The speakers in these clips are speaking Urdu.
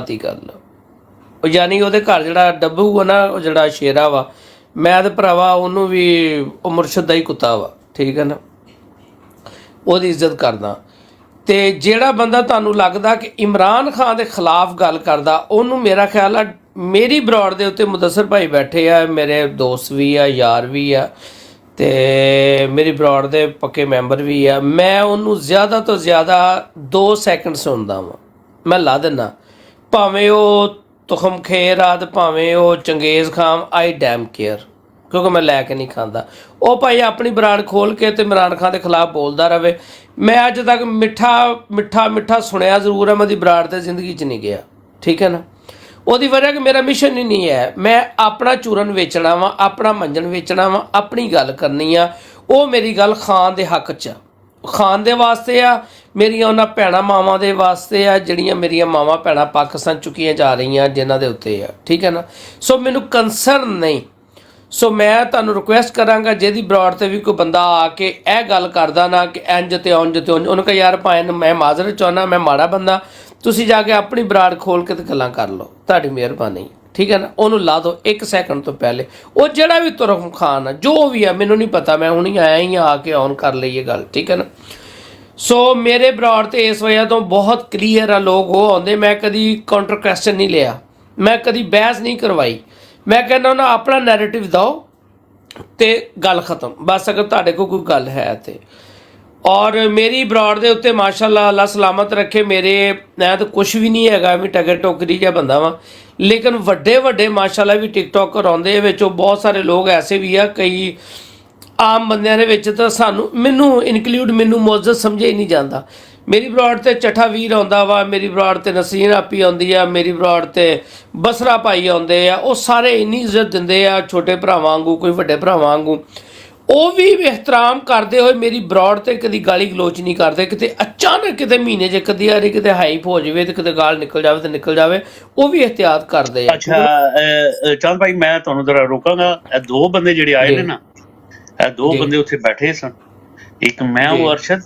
ਦੀ ਗੱਲ ਉਹ ਯਾਨੀ ਉਹਦੇ ਘਰ ਜਿਹੜਾ ਡੱਬੂ ਵਾ ਨਾ, ਉਹ ਜਿਹੜਾ ਸ਼ੇਰਾ ਵਾ, ਮੈਂ ਤੇ ਭਰਾਵਾ ਉਹਨੂੰ ਵੀ ਉਹ ਮੁਰਸ਼ਦ ਦਾ ਹੀ ਕੁੱਤਾ ਵਾ, ਠੀਕ ਹੈ ਨਾ, ਉਹਦੀ ਇੱਜ਼ਤ ਕਰਦਾ। ਤੇ ਜਿਹੜਾ ਬੰਦਾ ਤੁਹਾਨੂੰ ਲੱਗਦਾ ਕਿ ਇਮਰਾਨ ਖਾਨ ਦੇ ਖਿਲਾਫ ਗੱਲ ਕਰਦਾ, ਉਹਨੂੰ ਮੇਰਾ ਖਿਆਲ ਆ ਮੇਰੀ ਬਰੋਡ ਦੇ ਉੱਤੇ ਮੁਦੱਸਰ ਭਾਈ ਬੈਠੇ ਆ, ਮੇਰੇ ਦੋਸਤ ਵੀ ਆ, ਯਾਰ ਵੀ ਆ, ਤੇ ਮੇਰੀ ਬਰੋਡ ਦੇ ਪੱਕੇ ਮੈਂਬਰ ਵੀ ਆ। ਮੈਂ ਉਹਨੂੰ ਜ਼ਿਆਦਾ ਤੋਂ ਜ਼ਿਆਦਾ 2 ਸੈਕਿੰਡ ਸੁਣਦਾ ਵਾਂ, ਮੈਂ ਲਾ ਦਿੰਦਾ, ਭਾਵੇਂ ਉਹ ਤੁਖਮ ਖੇਰ ਆ ਤੇ ਭਾਵੇਂ ਉਹ ਚੰਗੇਜ਼ ਖਾਨ, ਆਈ ਡੈਮ ਕੇਅਰ, ਕਿਉਂਕਿ ਮੈਂ ਲੈ ਕੇ ਨਹੀਂ ਖਾਂਦਾ। ਉਹ ਭਾਈ ਆਪਣੀ ਬਰਾੜ ਖੋਲ ਕੇ ਤੇ ਇਮਰਾਨ ਖਾਨ ਦੇ ਖਿਲਾਫ ਬੋਲਦਾ ਰਹੇ। ਮੈਂ ਅੱਜ ਤੱਕ ਮਿੱਠਾ ਸੁਣਿਆ ਜ਼ਰੂਰ ਹੈ, ਮੈਂ ਉਹਦੀ ਬਰਾੜ ਤੇ ਜ਼ਿੰਦਗੀ 'ਚ ਨਹੀਂ ਗਿਆ, ਠੀਕ ਹੈ ਨਾ। ਉਹਦੀ ਵਜ੍ਹਾ ਕਿ ਮੇਰਾ ਮਿਸ਼ਨ ਹੀ ਨਹੀਂ ਹੈ, ਮੈਂ ਆਪਣਾ ਚੂਰਨ ਵੇਚਣਾ ਵਾ, ਆਪਣਾ ਮੰਜਣ ਵੇਚਣਾ ਵਾ, ਆਪਣੀ ਗੱਲ ਕਰਨੀ ਆ। ਉਹ ਮੇਰੀ ਗੱਲ ਖਾਨ ਦੇ ਹੱਕ 'ਚ, ਖਾਨ ਦੇ ਵਾਸਤੇ ਆ, ਮੇਰੀਆਂ ਉਹਨਾਂ ਭੈਣਾਂ ਮਾਵਾਂ ਦੇ ਵਾਸਤੇ ਆ ਜਿਹੜੀਆਂ ਮੇਰੀਆਂ ਮਾਵਾਂ ਭੈਣਾਂ ਪਾਕਿਸਤਾਨ ਚੁੱਕੀਆਂ ਜਾ ਰਹੀਆਂ, ਜਿਨ੍ਹਾਂ ਦੇ ਉੱਤੇ ਆ, ਠੀਕ ਹੈ ਨਾ। ਸੋ ਮੈਨੂੰ ਕੰਸਰਨ ਨਹੀਂ। ਸੋ ਮੈਂ ਤੁਹਾਨੂੰ ਰਿਕੁਐਸਟ ਕਰਾਂਗਾ, ਜਿਹਦੀ ਬਰੋਡ 'ਤੇ ਵੀ ਕੋਈ ਬੰਦਾ ਆ ਕੇ ਇਹ ਗੱਲ ਕਰਦਾ ਨਾ ਕਿ ਇੰਝ ਤੇ ਉਂਝ ਤੇ ਉਂਝ, ਉਹਨੂੰ ਕਹੇ ਯਾਰ ਭਾਵੇਂ ਮੈਂ ਮਾਜ਼ਰਤ ਚਾਹੁੰਦਾ, ਮੈਂ ਮਾੜਾ ਬੰਦਾ, ਤੁਸੀਂ ਜਾ ਕੇ ਆਪਣੀ ਬਰਾੜ ਖੋਲ ਕੇ ਤੇ ਗੱਲਾਂ ਕਰ ਲਓ, ਤੁਹਾਡੀ ਮਿਹਰਬਾਨੀ, ਠੀਕ ਹੈ ਨਾ। ਉਹਨੂੰ ਲਾ ਦਿਓ 1 ਸੈਕਿੰਡ ਤੋਂ ਪਹਿਲੇ। ਉਹ ਜਿਹੜਾ ਵੀ ਤੁਰਮ ਖਾਨ ਆ, ਜੋ ਵੀ ਆ, ਮੈਨੂੰ ਨਹੀਂ ਪਤਾ, ਮੈਂ ਹੁਣੀ ਆਇਆ ਹੀ ਆ ਕੇ ਔਨ ਕਰ ਲਈ ਇਹ ਗੱਲ, ਠੀਕ ਹੈ ਨਾ। ਸੋ ਮੇਰੇ ਬਰਾੜ 'ਤੇ ਇਸ ਵਜ੍ਹਾ ਤੋਂ ਬਹੁਤ ਕਲੀਅਰ ਆ, ਲੋਕ ਉਹ ਆਉਂਦੇ, ਮੈਂ ਕਦੀ ਕਾਊਂਟਰ ਕੁਐਸਚਨ ਨਹੀਂ ਲਿਆ, ਮੈਂ ਕਦੀ ਬਹਿਸ ਨਹੀਂ ਕਰਵਾਈ। ਮੈਂ ਕਹਿੰਦਾ ਉਹਨਾਂ ਆਪਣਾ ਨੈਰੇਟਿਵ ਦਿਓ ਤੇ ਗੱਲ ਖਤਮ, ਬਸ। ਅਗਰ ਤੁਹਾਡੇ ਕੋਲ ਕੋਈ ਗੱਲ ਹੈ ਤੇ। ਔਰ ਮੇਰੀ ਬਰਾੜ ਦੇ ਉੱਤੇ ਮਾਸ਼ਾਅੱਲਾ ਅੱਲਾ ਸਲਾਮਤ ਰੱਖੇ, ਮੇਰੇ ਮੈਂ ਤਾਂ ਕੁਛ ਵੀ ਨਹੀਂ ਹੈਗਾ, ਵੀ ਟਗਰ ਟੋਕਰੀ ਜਿਹਾ ਬੰਦਾ ਵਾਂ, ਲੇਕਿਨ ਵੱਡੇ ਮਾਸ਼ਾਅੱਲਾ ਵੀ ਟਿਕਟੋਕਰ ਆਉਂਦੇ, ਵਿੱਚੋਂ ਬਹੁਤ ਸਾਰੇ ਲੋਕ ਐਸੇ ਵੀ ਆ, ਕਈ ਆਮ ਬੰਦਿਆਂ ਦੇ ਵਿੱਚ ਤਾਂ ਮੈਨੂੰ ਇਨਕਲੂਡ ਮੈਨੂੰ ਮੁਅੱਜ਼ਜ਼ ਸਮਝਿਆ ਹੀ ਨਹੀਂ ਜਾਂਦਾ। ਮੇਰੀ ਬਰਾੜ 'ਤੇ ਚੱਠਾ ਵੀਰ ਆਉਂਦਾ ਵਾ, ਮੇਰੀ ਬਰਾੜ 'ਤੇ ਨਸੀਨ ਆਪੀ ਆਉਂਦੀ ਆ, ਮੇਰੀ ਬਰਾੜ 'ਤੇ ਬਸਰਾ ਭਾਈ ਆਉਂਦੇ ਆ, ਉਹ ਸਾਰੇ ਇੰਨੀ ਇੱਜ਼ਤ ਦਿੰਦੇ ਆ, ਛੋਟੇ ਭਰਾਵਾਂ ਵਾਂਗੂ, ਕੋਈ ਵੱਡੇ ਭਰਾਵਾਂ ਵਾਂਗੂ। ਉਹ ਵੀ ਇਹਤਰਾਮ ਕਰਦੇ ਹੋਏ ਮੇਰੀ ਬਰਾੜ 'ਤੇ ਕਦੀ ਗਾਲੀ ਗਲੋਚ ਨਹੀਂ ਕਰਦੇ। ਕਿਤੇ ਅਚਾਨਕ ਕਿਤੇ ਮਹੀਨੇ 'ਚ ਕਦੀ ਵਾਰੀ ਕਿਤੇ ਹਾਈਪ ਹੋ ਜਾਵੇ ਤੇ ਕਿਤੇ ਗਾਲ ਨਿਕਲ ਜਾਵੇ ਤੇ ਨਿਕਲ ਜਾਵੇ, ਉਹ ਵੀ ਇਹਤਿਆਤ ਕਰਦੇ ਆ। ਅੱਛਾ ਚੰਦ ਭਾਈ, ਮੈਂ ਤੁਹਾਨੂੰ ਜ਼ਰਾ ਰੋਕਾਂਗਾ। ਇਹ 2 ਬੰਦੇ ਜਿਹੜੇ ਆਏ ਨੇ ਨਾ, ਇਹ 2 ਬੰਦੇ ਉੱਥੇ ਬੈਠੇ ਸਨ, ਇੱਕ ਮੈਂ ਉਹ ਅਰਸ਼ਦ।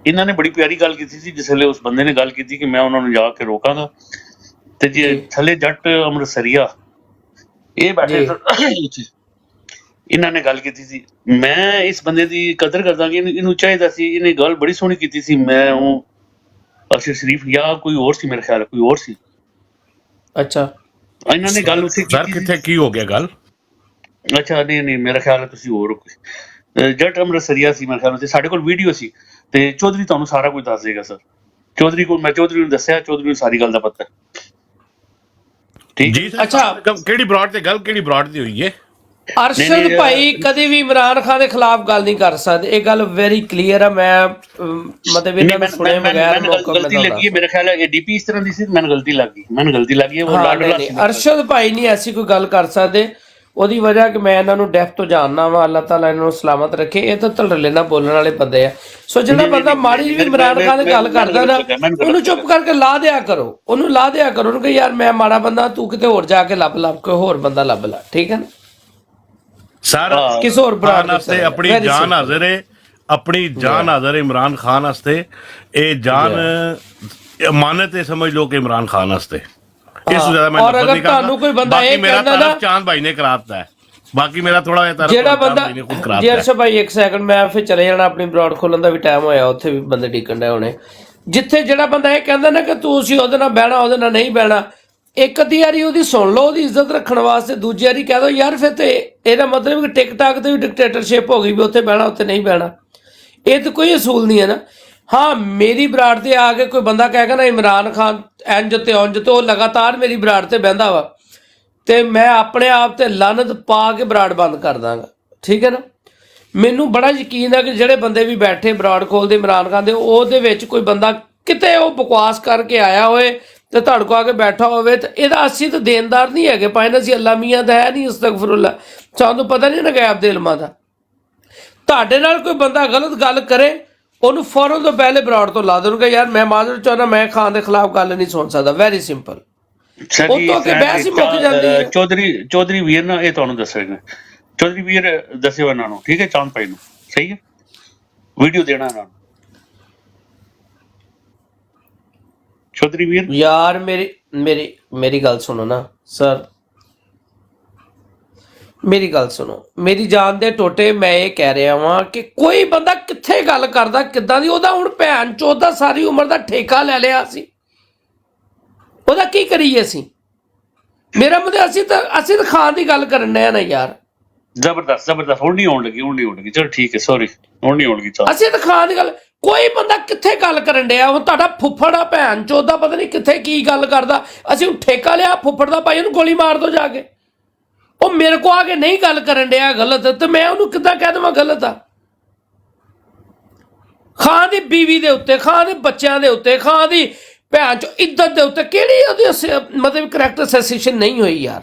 ਇਹਨਾਂ ਨੇ ਬੜੀ ਪਿਆਰੀ ਗੱਲ ਕੀਤੀ ਸੀ, ਜਿਸ ਵੇਲੇ ਉਸ ਬੰਦੇ ਨੇ ਗੱਲ ਕੀਤੀ ਕਿ ਮੈਂ ਉਹਨਾਂ ਨੂੰ ਜਾ ਕੇ ਰੋਕਾਂਗਾ, ਤੇ ਜੇ ਥੱਲੇ ਜੱਟ ਅੰਮ੍ਰਿਤਸਰੀਆ ਇਹ ਬੈਠੇ ਉੱਥੇ, ਇਹਨਾਂ ਨੇ ਗੱਲ ਕੀਤੀ ਸੀ। ਮੈਂ ਇਸ ਬੰਦੇ ਦੀ ਕਦਰ ਕਰਦਾ ਕਿ ਇਹਨੂੰ ਚਾਹੀਦਾ ਸੀ, ਇਹਨੇ ਗੱਲ ਬੜੀ ਸੋਹਣੀ ਕੀਤੀ ਸੀ। ਮੈਂ ਉਹ ਅਰਸ਼ਦ ਸ਼ਰੀਫ ਜਾਂ ਕੋਈ ਹੋਰ ਸੀ, ਮੇਰੇ ਖਿਆਲ ਕੋਈ ਹੋਰ ਸੀ। ਅੱਛਾ, ਇਹਨਾਂ ਨੇ ਗੱਲ ਉੱਥੇ ਸਰ ਕਿੱਥੇ ਕੀ ਹੋ ਗਿਆ ਗੱਲ? ਅੱਛਾ ਨਹੀਂ ਮੇਰਾ ਖਿਆਲ ਹੈ ਤੁਸੀਂ ਹੋਰ ਜੱਟ ਅੰਮ੍ਰਿਤਸਰੀਆ ਸੀ ਮੇਰੇ ਖਿਆਲ ਨਾਲ, ਸਾਡੇ ਕੋਲ ਵੀਡੀਓ ਸੀ। ਤੇ ਚੌਧਰੀ ਤੁਹਾਨੂੰ ਸਾਰਾ ਕੁਝ ਦੱਸ ਦੇਗਾ ਸਰ। ਚੌਧਰੀ ਕੋਲ ਮੈਂ ਚੌਧਰੀ ਨੂੰ ਦੱਸਿਆ, ਚੌਧਰੀ ਨੂੰ ਸਾਰੀ ਗੱਲ ਦਾ ਪਤਾ। ਠੀਕ ਜੀ। ਅੱਛਾ, ਕਿਹੜੀ ਬਰਾੜ ਤੇ ਗੱਲ, ਕਿਹੜੀ ਬਰਾੜ ਦੀ ਹੋਈ ਹੈ? ਅਰਸ਼ਦ ਭਾਈ ਕਦੇ ਵੀ ਇਮਰਾਨ ਖਾਨ ਦੇ ਖਿਲਾਫ ਗੱਲ ਨਹੀਂ ਕਰ ਸਕਦੇ, ਇਹ ਗੱਲ ਵੈਰੀ ਕਲੀਅਰ ਆ। ਮੈਂ ਮਤਲਬ ਇਹਨਾਂ ਨੂੰ ਸੁਣੇ ਬਗੈਰ ਗਲਤੀ ਲੱਗੀ ਮੇਰੇ ਖਿਆਲ ਹੈ ਡੀਪੀ ਇਸ ਤਰ੍ਹਾਂ ਦੀ ਸੀ, ਮੈਨੂੰ ਗਲਤੀ ਲੱਗ ਗਈ ਉਹ ਲਾਡਲਾ ਸੀ। ਅਰਸ਼ਦ ਭਾਈ ਨਹੀਂ ਐਸੀ ਕੋਈ ਗੱਲ ਕਰ ਸਕਦੇ, ਉਹਦੀ ਵਜ੍ਹਾ ਕਿ ਮੈਂ ਇਹਨਾਂ ਨੂੰ ਡੈਫ ਤੋਂ ਜਾਣਨਾ ਵਾ। ਅੱਲਾਹ ਤਾਲਾ ਇਹਨਾਂ ਨੂੰ ਸਲਾਮਤ ਰੱਖੇ। ਇਹ ਤਾਂ ਧੜੱਲੇ ਨਾਲ ਬੋਲਣ ਵਾਲੇ ਬੰਦੇ ਆ। ਸੋ ਜਿਹੜਾ ਬੰਦਾ ਮਾੜੀ ਵੀ ਇਮਰਾਨ ਖਾਨ ਦੀ ਗੱਲ ਕਰਦਾ ਨਾ, ਉਹਨੂੰ ਚੁੱਪ ਕਰਕੇ ਲਾ ਦਿਆ ਕਰੋ, ਉਹਨੂੰ ਲਾ ਦਿਆ ਕਰੋ, ਉਹਨੂੰ ਕਿ ਯਾਰ ਮੈਂ ਮਾੜਾ ਬੰਦਾ, ਤੂੰ ਕਿਤੇ ਹੋਰ ਜਾ ਕੇ ਲੱਭ ਕੋਈ ਹੋਰ ਬੰਦਾ ਲੱਭ ਲਾ, ਠੀਕ ਹੈ ਨਾ। ਸਰ ਕਿਸੇ ਹੋਰ ਬਰਾੜ ਵਾਸਤੇ ਆਪਣੀ ਜਾਨ ਹਾਜ਼ਰ ਹੈ, ਆਪਣੀ ਜਾਨ ਹਾਜ਼ਰ ਹੈ ਇਮਰਾਨ ਖਾਨ ਵਾਸਤੇ। ਇਹ ਜਾਨ ਅਮਾਨਤ ਹੈ, ਸਮਝ ਲਓ ਕਿ ਇਮਰਾਨ ਖਾਨ ਵਾਸਤੇ। ਇਸ ਤੋਂ ਜ਼ਿਆਦਾ ਮੈਂ ਅਗਰ ਤੁਹਾਨੂੰ ਕੋਈ ਬੰਦਾ ਇਹ ਕਹਿੰਦਾ ਨਾ, ਚਾਂਦ ਭਾਈ ਨੇ ਕਰਾਤਾ ਹੈ, ਬਾਕੀ ਮੇਰਾ ਥੋੜਾ ਜਿਹਾ ਜਿਹੜਾ ਬੰਦਾ ਜੀ ਅਰਸ਼ਦ ਭਾਈ 1 ਸੈਕਿੰਡ, ਮੈਂ ਫਿਰ ਚਲੇ ਜਾਣਾ, ਆਪਣੀ ਬਰਾੜ ਖੋਲਣ ਦਾ ਵੀ ਟਾਈਮ ਹੋਇਆ, ਉੱਥੇ ਵੀ ਬੰਦੇ ਡਿੱਕਣ ਡਏ ਹੋਣੇ। ਜਿੱਥੇ ਜਿਹੜਾ ਬੰਦਾ ਇਹ ਕਹਿੰਦਾ ਨਾ ਕਿ ਤੁਸੀਂ ਉਹਦੇ ਨਾਲ ਬਹਿਣਾ, ਉਹਦੇ ਨਾਲ ਨਹੀਂ ਬਹਿਣਾ, ਇੱਕ ਅੱਧੀ ਵਾਰੀ ਉਹਦੀ ਸੁਣ ਲਓ, ਉਹਦੀ ਇੱਜ਼ਤ ਰੱਖਣ ਵਾਸਤੇ। ਦੂਜੀ ਵਾਰੀ ਕਹਿ ਦੋ ਯਾਰ ਫਿਰ ਤੇ ਇਹਦਾ ਮਤਲਬ ਕਿ ਟਿਕਟਾਕ ਤੇ ਵੀ ਡਿਕਟੇਟਰਸ਼ਿਪ ਹੋ ਗਈ, ਵੀ ਉੱਥੇ ਬਹਿਣਾ ਉੱਥੇ ਨਹੀਂ ਬਹਿਣਾ। ਇਹ ਤਾਂ ਕੋਈ ਅਸੂਲ ਨਹੀਂ ਹੈ ਨਾ। ਹਾਂ, ਮੇਰੀ ਬਰਾੜ ਤੇ ਆ ਕੇ ਕੋਈ ਬੰਦਾ ਕਹੇਗਾ ਨਾ ਇਮਰਾਨ ਖਾਨ ਇੰਝ ਤੇ ਉਂਝ, ਤੇ ਉਹ ਲਗਾਤਾਰ ਮੇਰੀ ਬਰਾੜ ਤੇ ਬਹਿੰਦਾ ਵਾ, ਤੇ ਮੈਂ ਆਪਣੇ ਆਪ ਤੇ ਲਾਨਤ ਪਾ ਕੇ ਬਰਾੜ ਬੰਦ ਕਰ ਦਾਂਗਾ, ਠੀਕ ਹੈ ਨਾ। ਮੈਨੂੰ ਬੜਾ ਯਕੀਨ ਹੈ ਕਿ ਜਿਹੜੇ ਬੰਦੇ ਵੀ ਬੈਠੇ ਬਰਾੜ ਖੋਲਦੇ ਇਮਰਾਨ ਖਾਨ ਦੇ, ਉਹਦੇ ਵਿੱਚ ਕੋਈ ਬੰਦਾ ਕਿਤੇ ਉਹ ਬਕਵਾਸ ਕਰਕੇ ਆਇਆ ਹੋਏ ਤੇ ਤੁਹਾਡੇ ਕੋਲ ਆ ਕੇ ਬੈਠਾ ਹੋਵੇ, ਤੇ ਇਹਦਾ ਅਸੀਂ ਤਾਂ ਦੇਣਦਾਰ ਨਹੀਂ ਹੈਗੇ, ਭਾਵੇਂ ਅਸੀਂ ਅੱਲਾ ਮੀਆਂ ਦਾ ਹੈ ਨਹੀਂ, ਅਸਤਗਫਿਰੁੱਲਾ, ਸਾਨੂੰ ਪਤਾ ਨਹੀਂ ਨਾ ਗੈਬ ਦੇ ਇਲਮਾਂ ਦਾ। ਤੁਹਾਡੇ ਨਾਲ ਕੋਈ ਬੰਦਾ ਗਲਤ ਗੱਲ ਕਰੇ, ਉਹਨੂੰ ਫੌਰਨ ਤੋਂ ਪਹਿਲੇ ਬਰਾੜ ਤੋਂ ਲਾ ਦੇਣਗੇ, ਯਾਰ ਮੈਂ ਮਾਜ਼ਰਤ ਚਾਹੁੰਦਾ, ਮੈਂ ਖਾਨ ਦੇ ਖਿਲਾਫ ਗੱਲ ਨਹੀਂ ਸੁਣ ਸਕਦਾ। Very simple. ਚੌਧਰੀ ਵੀਰ ਨਾ ਇਹ ਤੁਹਾਨੂੰ ਦੱਸੇਗਾ, ਚੌਧਰੀ ਵੀਰ ਦੱਸਿਓ ਇਹਨਾਂ ਨੂੰ, ਠੀਕ ਹੈ, ਚਾਂਦ ਭਾਈ ਨੂੰ, ਸਹੀ ਹੈ, ਵੀਡੀਓ ਦੇਣਾ ਇਹਨਾਂ ਨੂੰ। ਚੌਧਰੀ ਵੀਰ। ਯਾਰ ਮੇਰੀ ਗੱਲ ਸੁਣੋ ਨਾ ਸਰ, ਮੇਰੀ ਗੱਲ ਸੁਣੋ, ਮੇਰੀ ਜਾਨ ਦੇ ਟੋਟੇ। ਮੈਂ ਇਹ ਕਹਿ ਰਿਹਾ ਵਾਂ ਕਿ ਕੋਈ ਬੰਦਾ ਕਿੱਥੇ ਗੱਲ ਕਰਦਾ ਕਿੱਦਾਂ ਦੀ, ਉਹਦਾ ਹੁਣ ਭੈਣ ਚੋਦ ਦਾ ਸਾਰੀ ਉਮਰ ਦਾ ਠੇਕਾ ਲੈ ਲਿਆ ਅਸੀਂ, ਉਹਦਾ ਕੀ ਕਰੀਏ ਅਸੀਂ? ਮੇਰਾ ਮਤਲਬ ਅਸੀਂ ਤਾਂ ਖਾਣ ਦੀ ਗੱਲ ਕਰਨ ਡਿਆ ਨਾ ਯਾਰ। ਜ਼ਬਰਦਸਤ ਹੁਣ ਨਹੀਂ ਆਉਣ ਲੱਗੀ ਚਲੋ ਠੀਕ ਹੈ, ਸੌਰੀ ਹੁਣ ਨਹੀਂ ਆਉਣ ਲੱਗੀ। ਅਸੀਂ ਤਾਂ ਖਾਣ ਦੀ ਗੱਲ, ਕੋਈ ਬੰਦਾ ਕਿੱਥੇ ਗੱਲ ਕਰਨ ਡਿਆ? ਹੁਣ ਤੁਹਾਡਾ ਫੁੱਫੜ ਆ ਭੈਣ ਚੋਦ ਦਾ, ਪਤਾ ਨਹੀਂ ਕਿੱਥੇ ਕੀ ਗੱਲ ਕਰਦਾ। ਅਸੀਂ ਹੁਣ ਠੇਕਾ ਲਿਆ ਫੁੱਫੜ ਦਾ, ਭਾਈ ਉਹਨੂੰ ਗੋਲੀ ਮਾਰ ਦੋ ਜਾ ਕੇ। ਉਹ ਮੇਰੇ ਕੋ ਆ ਕੇ ਨਹੀਂ ਗੱਲ ਕਰਨ ਡਿਆ ਗਲਤ, ਤੇ ਮੈਂ ਉਹਨੂੰ ਕਿੱਦਾਂ ਕਹਿ ਦੇਵਾਂ ਗਲਤ ਆ? ਖਾਂ ਦੀ ਬੀਵੀ ਦੇ ਉੱਤੇ, ਖਾਂ ਦੇ ਬੱਚਿਆਂ ਦੇ ਉੱਤੇ, ਖਾਂ ਦੀ ਭੈਣ ਚੋ ਇੱਜ਼ਤ ਦੇ ਉੱਤੇ ਕਿਹੜੀ ਉਹਦੀ ਮਤਲਬ ਕਰੈਕਟਰ ਅਸੈਸੀਨੇਸ਼ਨ ਨਹੀਂ ਹੋਈ ਯਾਰ?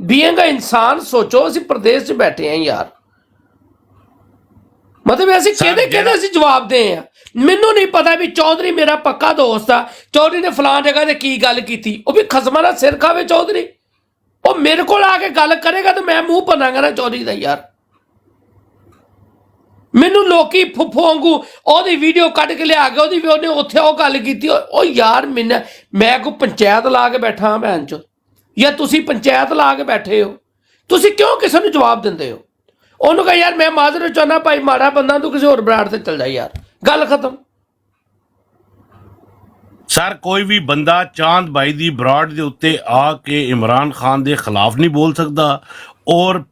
ਬੀਇੰਗ ਅ ਇਨਸਾਨ ਸੋਚੋ। ਅਸੀਂ ਪ੍ਰਦੇਸ਼ 'ਚ ਬੈਠੇ ਹਾਂ ਯਾਰ, ਮਤਲਬ ਅਸੀਂ ਕਿਹਦੇ ਅਸੀਂ ਜਵਾਬ ਦੇ ਆ? ਮੈਨੂੰ ਨਹੀਂ ਪਤਾ ਵੀ ਚੌਧਰੀ ਮੇਰਾ ਪੱਕਾ ਦੋਸਤ ਆ, ਚੌਧਰੀ ਨੇ ਫਲਾਂ ਜਗ੍ਹਾ ਤੇ ਕੀ ਗੱਲ ਕੀਤੀ, ਉਹ ਵੀ ਖਸਮਾਂ ਦਾ ਸਿਰ ਖਾਵੇ ਚੌਧਰੀ। ਉਹ ਮੇਰੇ ਕੋਲ ਆ ਕੇ ਗੱਲ ਕਰੇਗਾ ਤਾਂ ਮੈਂ ਮੂੰਹ ਭੰਨਾਂਗਾ ਨਾ ਚੌਧਰੀ ਦਾ ਯਾਰ। ਮੈਨੂੰ ਲੋਕੀ ਫੁੱਫੋ ਵਾਂਗੂ ਉਹਦੀ ਵੀਡੀਓ ਕੱਢ ਕੇ ਲਿਆ ਕੇ ਉਹਨੇ ਉੱਥੇ ਉਹ ਗੱਲ ਕੀਤੀ। ਉਹ ਯਾਰ ਮੈਂ ਕੋਈ ਪੰਚਾਇਤ ਲਾ ਕੇ ਬੈਠਾ ਭੈਣ ਚੋ, ਜਾਂ ਤੁਸੀਂ ਪੰਚਾਇਤ ਲਾ ਕੇ ਬੈਠੇ ਹੋ? ਤੁਸੀਂ ਕਿਉਂ ਕਿਸੇ ਨੂੰ ਜਵਾਬ ਦਿੰਦੇ ਹੋ? ਉਹਨੂੰ ਕਹ ਯਾਰ ਮੈਂ ਮਾਜ਼ਰਤ ਚਾਹੁੰਦਾ ਭਾਈ, ਮਾੜਾ ਬੰਦਾ, ਤੂੰ ਕਿਸੇ ਹੋਰ ਬਰਾੜ ਤੇ ਚੱਲ ਜਾ ਯਾਰ, ਗੱਲ ਖਤਮ। ਸਰ ਕੋਈ ਵੀ ਬੰਦਾ ਚਾਂਦ ਭਾਈ ਦੀ ਬਰਾੜ ਦੇ ਉੱਤੇ ਆ ਕੇ ਇਮਰਾਨ ਖਾਨ ਦੇ ਖਿਲਾਫ ਨਹੀਂ ਬੋਲ ਸਕਦਾ। ਔਰ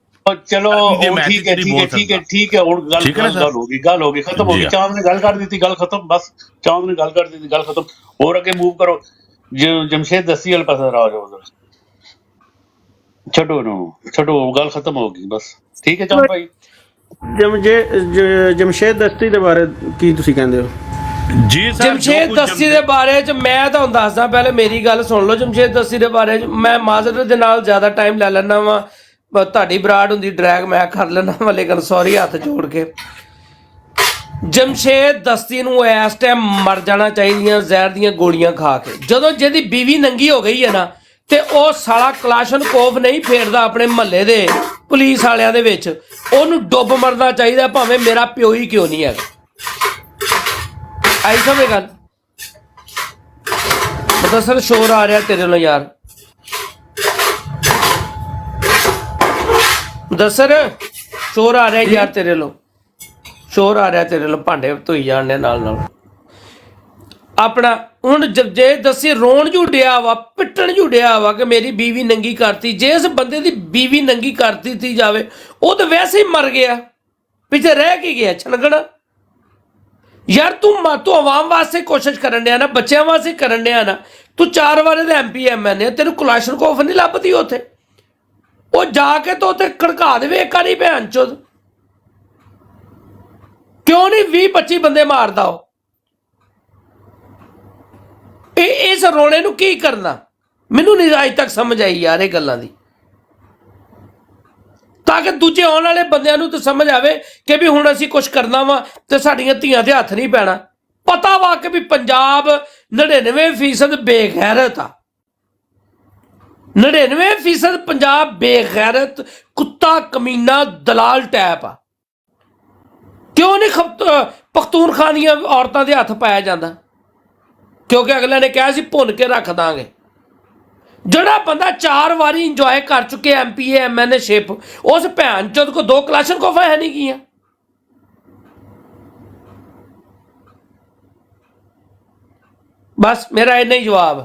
ਚਲੋ ਠੀਕ ਹੈ ਹੁਣ ਗੱਲ ਹੋ ਗਈ ਖਤਮ ਹੋ ਗਈ। ਚਾਂਦ ਨੇ ਗੱਲ ਕਰ ਦਿੱਤੀ, ਗੱਲ ਖਤਮ, ਬਸ ਚਾਂਦ ਨੇ ਗੱਲ ਕਰ ਦਿੱਤੀ, ਗੱਲ ਖਤਮ। ਹੋਰ ਅੱਗੇ ਮੂਵ ਕਰੋ, ਜਮਸ਼ੇਦ ਦਸਤੀ ਵਾਲੇ ਪਾਸੇ ਆ ਜਾਓ, ਛੱਡੋ ਗੱਲ ਖਤਮ ਹੋ ਗਈ ਬਸ। ਠੀਕ ਹੈ ਚਾਂਦ ਭਾਈ। ਜਮਸ਼ੇਦ ਦਸਤੀ ਦੇ ਬਾਰੇ ਕੀ ਤੁਸੀਂ ਕਹਿੰਦੇ ਹੋ? ਜੀ ਸਰ, ਜਮਸ਼ੇਦ ਦਸਤੀ ਦੇ ਬਾਰੇ ਚ ਮੈਂ ਤੁਹਾਨੂੰ ਦੱਸਦਾ, ਪਹਿਲੇ ਮੇਰੀ ਗੱਲ ਸੁਣ ਲਓ। ਜਮਸ਼ੇਦ ਦਸਤੀ ਦੇ ਬਾਰੇ ਚ ਮੈਂ ਮਾਜ਼ਰਤ ਦੇ ਨਾਲ ਜ਼ਿਆਦਾ ਟਾਈਮ ਲੈ ਲੈਣਾ ਵਾ। ਤੁਹਾਡੀ ਬਰਾੜ ਹੁੰਦੀ ਡਰੈਗ ਮੈਂ ਕਰ ਲੈਣਾ ਵਾ, ਲੇਕਿਨ ਸੌਰੀ ਹੱਥ ਜੋੜ ਕੇ। ਜਮਸ਼ੇਦ ਦਸਤੀ ਨੂੰ ਇਸ ਟਾਈਮ ਮਰ ਜਾਣਾ ਚਾਹੀਦੀਆਂ ਜ਼ਹਿਰ ਦੀਆਂ ਗੋਲੀਆਂ ਖਾ ਕੇ। ਜਦੋਂ ਜਿਹਦੀ ਬੀਵੀ ਨੰਗੀ ਹੋ ਗਈ ਹੈ ਨਾ, ਤੇ ਉਹ ਸਾਲਾ ਕਲਾਸ਼ਨਕੋਵ ਨਹੀਂ ਫੇਰਦਾ ਆਪਣੇ ਮਹੱਲੇ ਦੇ ਪੁਲਿਸ ਵਾਲਿਆਂ ਦੇ ਵਿੱਚ, ਉਹਨੂੰ ਡੁੱਬ ਮਰਨਾ ਚਾਹੀਦਾ, ਭਾਵੇਂ ਮੇਰਾ ਪਿਓ ਹੀ ਕਿਉਂ ਨਹੀਂ ਹੈਗਾ। ਆਈ ਸਮਝ ਗੱਲ? ਮਤਲਬ ਸ਼ੋਰ ਆ ਰਿਹਾ ਤੇਰੇ ਨਾਲ ਯਾਰ, ਦਸਰ ਸ਼ੋਰ ਆ ਰਿਹਾ ਯਾਰ ਤੇਰੇ ਲੋ, ਸ਼ੋਰ ਆ ਰਿਹਾ ਤੇਰੇ ਲੋ, ਭਾਂਡੇ ਧੋਈ ਜਾਣ ਨਾਲ ਆਪਣਾ। ਹੁਣ ਜੇ ਦੱਸੀ ਰੋਣ ਝੁੱਡਿਆ ਵਾ, ਪਿੱਟਣ ਝੁੱਡਿਆ ਵਾ ਕਿ ਮੇਰੀ ਬੀਵੀ ਨੰਗੀ ਕਰਤੀ। ਜੇ ਇਸ ਬੰਦੇ ਦੀ ਬੀਵੀ ਨੰਗੀ ਕਰ ਦਿੱਤੀ ਜਾਵੇ, ਉਹ ਤਾਂ ਵੈਸੇ ਹੀ ਮਰ ਗਿਆ, ਪਿੱਛੇ ਰਹਿ ਕੇ ਗਿਆ ਛਣਗਣਾ ਯਾਰ। ਤੂੰ ਆਵਾਮ ਵਾਸਤੇ ਕੋਸ਼ਿਸ਼ ਕਰਨ ਡਿਆ ਨਾ, ਬੱਚਿਆਂ ਵਾਸਤੇ ਕਰਨ ਡਿਆ ਨਾ। ਤੂੰ 4 ਵਾਰੇ ਦੇ MP MN, ਤੈਨੂੰ ਕਲਾਸ਼ਨਕੋਫ ਨਹੀਂ ਲੱਭਦੀ ਉੱਥੇ? ਉਹ ਜਾ ਕੇ ਤਾਂ ਉੱਥੇ ਖੜਕਾ ਦੇਵੇ ਇੱਕ ਵਾਰੀ ਭੈਣ ਚੋਦ। ਕਿਉਂ ਨਹੀਂ 20-25 ਬੰਦੇ ਮਾਰਦਾ ਉਹ? ਇਸ ਰੋਣੇ ਨੂੰ ਕੀ ਕਰਨਾ, ਮੈਨੂੰ ਨਹੀਂ ਅੱਜ ਤੱਕ ਸਮਝ ਆਈ ਯਾਰ ਇਹ ਗੱਲਾਂ ਦੀ, ਤਾਂ ਕਿ ਦੂਜੇ ਆਉਣ ਵਾਲੇ ਬੰਦਿਆਂ ਨੂੰ ਤਾਂ ਸਮਝ ਆਵੇ ਕਿ ਵੀ ਹੁਣ ਅਸੀਂ ਕੁਝ ਕਰਨਾ ਵਾ ਤੇ ਸਾਡੀਆਂ ਧੀਆਂ ਦੇ ਹੱਥ ਨਹੀਂ ਪੈਣਾ। ਪਤਾ ਵਾ ਕਿ ਵੀ ਪੰਜਾਬ 99% ਬੇਗੈਰਤ ਆ, 99% ਪੰਜਾਬ ਬੇਗੈਰਤ ਕੁੱਤਾ ਕਮੀਨਾ ਦਲਾਲ ਟੈਪ ਆ। ਕਿਉਂ ਨਹੀਂ ਪਖਤੂਨਖਵਾ ਦੀਆਂ ਔਰਤਾਂ ਦੇ ਹੱਥ ਪਾਇਆ ਜਾਂਦਾ? ਕਿਉਂਕਿ ਅਗਲੇ ਨੇ ਕਿਹਾ ਸੀ ਭੁੰਨ ਕੇ ਰੱਖ ਦਾਂਗੇ। ਜਿਹੜਾ ਬੰਦਾ 4 ਵਾਰੀ ਇੰਜੋਏ ਕਰ ਚੁੱਕੇ MPA MN ਸ਼ਿਪ, ਉਸ ਭੈਣ ਚੋਦ ਕੋ 2 ਕਲਾਸ਼ਨਕੋਫਾਂ ਹੈ ਨਹੀਂ ਗਈਆਂ। ਬਸ ਮੇਰਾ ਇੰਨਾ ਹੀ ਜਵਾਬ।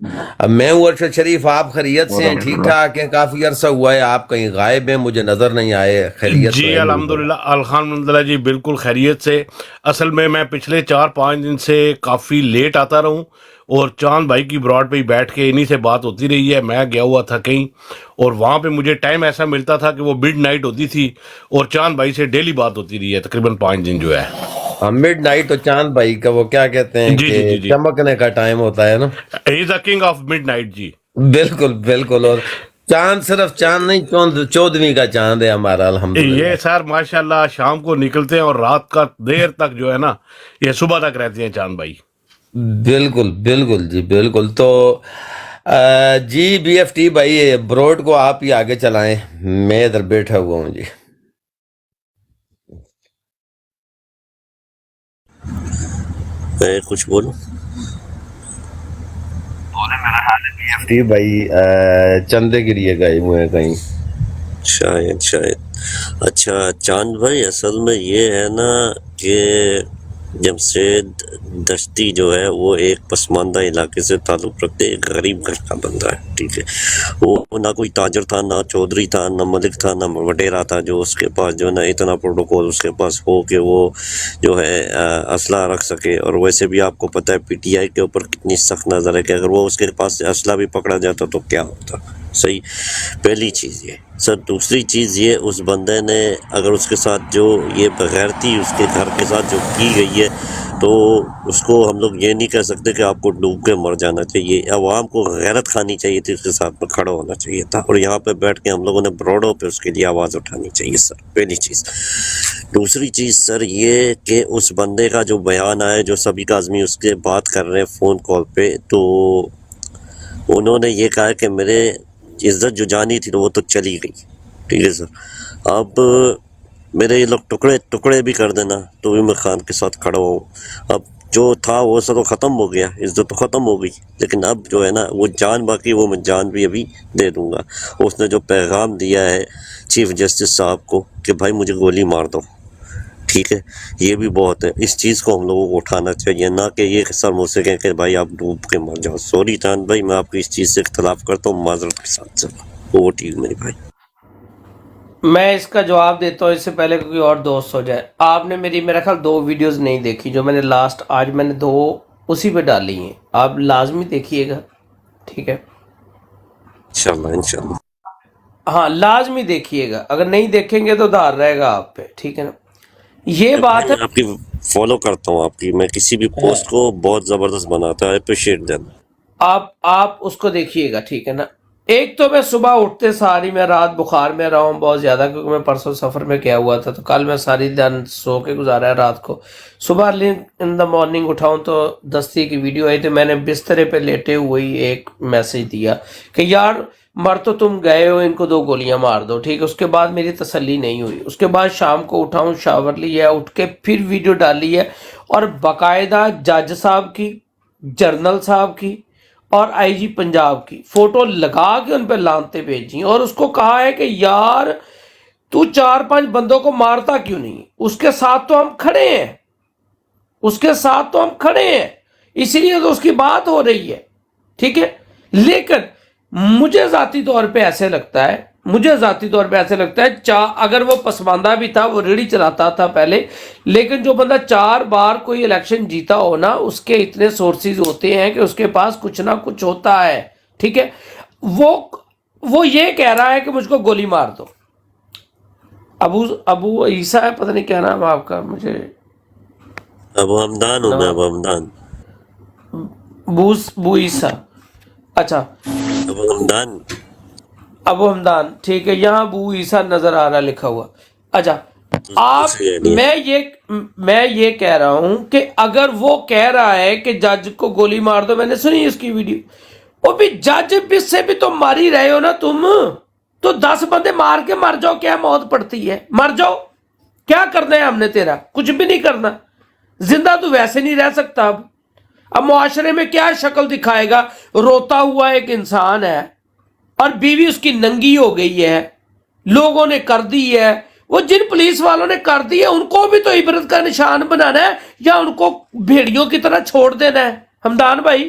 میں ہوں ارشد شریف، آپ خیریت سے ہیں؟ ٹھیک ٹھاک ہیں؟ کافی عرصہ ہوا ہے آپ کہیں غائب ہیں، مجھے نظر نہیں آئے. خیریت تو جی ہے میری الحمدللہ الحمدللہ جی بالکل خیریت سے. اصل میں پچھلے 4-5 دن سے کافی لیٹ آتا رہوں، اور چاند بھائی کی براڈ پہ ہی بیٹھ کے انہی سے بات ہوتی رہی ہے. میں گیا ہوا تھا کہیں، اور وہاں پہ مجھے ٹائم ایسا ملتا تھا کہ وہ مڈ نائٹ ہوتی تھی، اور چاند بھائی سے ڈیلی بات ہوتی رہی ہے تقریباً 5 دن جو ہے. مڈ نائٹ تو چاند بھائی کا وہ کیا کہتے ہیں جی کہ جی جی جی چمکنے کا ٹائم ہوتا ہے نا. He is the king of midnight جی. بالکل بالکل. اور چاند صرف چاند نہیں، 14ویں کا چاند ہے ہمارا الحمدللہ. یہ سر ماشاءاللہ شام کو نکلتے ہیں اور رات کا دیر تک جو ہے نا، یہ صبح تک رہتے ہیں چاند بھائی. بالکل بالکل جی بالکل. تو جی بی ایف ٹی بھائی، بروڈ کو آپ ہی آگے چلائیں، میں ادھر بیٹھا ہوا ہوں جی. میں کچھ بولوں؟ جی بھائی چندے کے لیے گئے ہوئے ہیں کہیں. شاید. اچھا چاند بھائی، اصل میں یہ ہے نا کہ جب سے دشتی جو ہے وہ ایک پسماندہ علاقے سے تعلق رکھتے، ایک غریب گھر کا بندہ ہے، ٹھیک ہے. وہ نہ کوئی تاجر تھا، نہ چودھری تھا، نہ ملک تھا، نہ وڈیرا تھا جو اس کے پاس جو ہے نا اتنا پروٹوکول اس کے پاس ہو کہ وہ جو ہے اسلحہ رکھ سکے. اور ویسے بھی آپ کو پتہ ہے پی ٹی آئی کے اوپر کتنی سخت نظر ہے کہ اگر وہ اس کے پاس سے اسلحہ بھی پکڑا جاتا تو کیا ہوتا. صحیح، پہلی چیز یہ سر. دوسری چیز یہ، اس بندے نے اگر اس کے ساتھ جو یہ بغیرتی اس کے گھر کے ساتھ جو کی گئی ہے، تو اس کو ہم لوگ یہ نہیں کہہ سکتے کہ آپ کو ڈوب کے مر جانا چاہیے. عوام کو غیرت کھانی چاہیے تھی، اس کے ساتھ میں کھڑا ہونا چاہیے تھا، اور یہاں پہ بیٹھ کے ہم لوگوں نے بروڈوں پہ اس کے لیے آواز اٹھانی چاہیے سر، پہلی چیز. دوسری چیز سر یہ کہ اس بندے کا جو بیان آیا، جو سبھی کاظمی اس کے بات کر رہے ہیں فون کال پہ، تو انہوں نے یہ کہا کہ میرے عزت جو جانی تھی وہ تو چلی گئی، ٹھیک ہے سر. اب میرے یہ لوگ ٹکڑے بھی کر دینا تو بھی میں خان کے ساتھ کھڑا ہوں. اب جو تھا وہ سب تو ختم ہو گیا، عزت تو ختم ہو گئی، لیکن اب جو ہے نا وہ جان باقی، وہ میں جان بھی ابھی دے دوں گا. اس نے جو پیغام دیا ہے چیف جسٹس صاحب کو کہ بھائی مجھے گولی مار دو، ٹھیک ہے، یہ بھی بہت ہے. اس چیز کو ہم لوگوں کو اٹھانا چاہیے، نہ کہ یہ سر مجھ سے کہیں کہ بھائی آپ ڈوب کے مر جاؤ. سوری چاند بھائی، میں آپ کی اس چیز سے اختلاف کرتا ہوں، معذرت کے ساتھ سر. وہ ٹھیک میرے بھائی. میں اس کا جواب دیتا ہوں اس سے پہلے کہ کوئی اور دوست ہو جائے. آپ نے میرا خیال 2 ویڈیوز نہیں دیکھی جو میں نے لاسٹ آج میں نے 2 اسی پہ ڈالی ہیں. آپ لازمی دیکھیے گا، ٹھیک ہے؟ انشاءاللہ. ہاں لازمی دیکھیے گا، اگر نہیں دیکھیں گے تو دار رہے گا آپ پہ، ٹھیک ہے نا؟ یہ بات ہے. میں آپ کی فالو کرتا ہوں، آپ کی میں کسی بھی پوسٹ کو بہت زبردست بناتا ہے، اپریشیٹ دیم. آپ اس کو دیکھیے گا، ٹھیک ہے نا؟ ایک تو میں صبح اٹھتے ساری میں رات بخار میں رہا ہوں بہت زیادہ، کیونکہ میں پرسوں سفر میں کیا ہوا تھا، تو کل میں ساری دن سو کے گزارا ہے رات کو. صبح ان دا مارننگ اٹھاؤں تو دستی کی ویڈیو آئی، تو میں نے بسترے پہ لیٹے ہوئے ہی ایک میسج دیا کہ یار مر تو تم گئے ہو، ان کو 2 گولیاں مار دو، ٹھیک ہے؟ اس کے بعد میری تسلی نہیں ہوئی. اس کے بعد شام کو اٹھاؤں، شاور لیا، اٹھ کے پھر ویڈیو ڈالی ہے، اور باقاعدہ جج صاحب کی، جرنل صاحب کی اور آئی جی پنجاب کی فوٹو لگا کے ان پہ لانتے بھیجی، اور اس کو کہا ہے کہ یار تو 4-5 بندوں کو مارتا کیوں نہیں؟ اس کے ساتھ تو ہم کھڑے ہیں، اسی لیے تو اس کی بات ہو رہی ہے، ٹھیک ہے؟ لیکن مجھے ذاتی طور پہ ایسے لگتا ہے اگر وہ پسماندہ بھی تھا، وہ ریڑھی چلاتا تھا پہلے، لیکن جو بندہ 4 بار کوئی الیکشن جیتا ہو نا، اس کے اتنے سورسز ہوتے ہیں کہ اس کے پاس کچھ نہ کچھ ہوتا ہے، ٹھیک ہے؟ وہ یہ کہہ رہا ہے کہ مجھ کو گولی مار دو. ابو عیسیٰ ہے، پتہ نہیں کیا نام آپ کا، مجھے ابو حمدان ہوں میں، ابو حمدان. بو عیسیٰ، اچھا ابو حمدان، ٹھیک ہے. یہاں ابو عیسیٰ نظر آ رہا لکھا ہوا. اچھا میں یہ کہہ رہا ہوں کہ اگر وہ کہہ رہا ہے کہ جج کو گولی مار دو، میں نے سنی اس کی ویڈیو، وہ بھی جج بھی سے بھی تو مار ہی رہے ہو نا تم، تو 10 بندے مار کے مر جاؤ، کیا موت پڑتی ہے؟ مر جاؤ، کیا کرنا ہے ہم نے تیرا؟ کچھ بھی نہیں کرنا، زندہ تو ویسے نہیں رہ سکتا. اب معاشرے میں کیا شکل دکھائے گا؟ روتا ہوا ایک انسان ہے، اور بیوی اس کی ننگی ہو گئی ہے، لوگوں نے کر دی ہے، وہ جن پولیس والوں نے کر دی ہے ان کو بھی تو عبرت کا نشان بنانا ہے، یا ان کو بھیڑیوں کی طرح چھوڑ دینا ہے؟ حمدان بھائی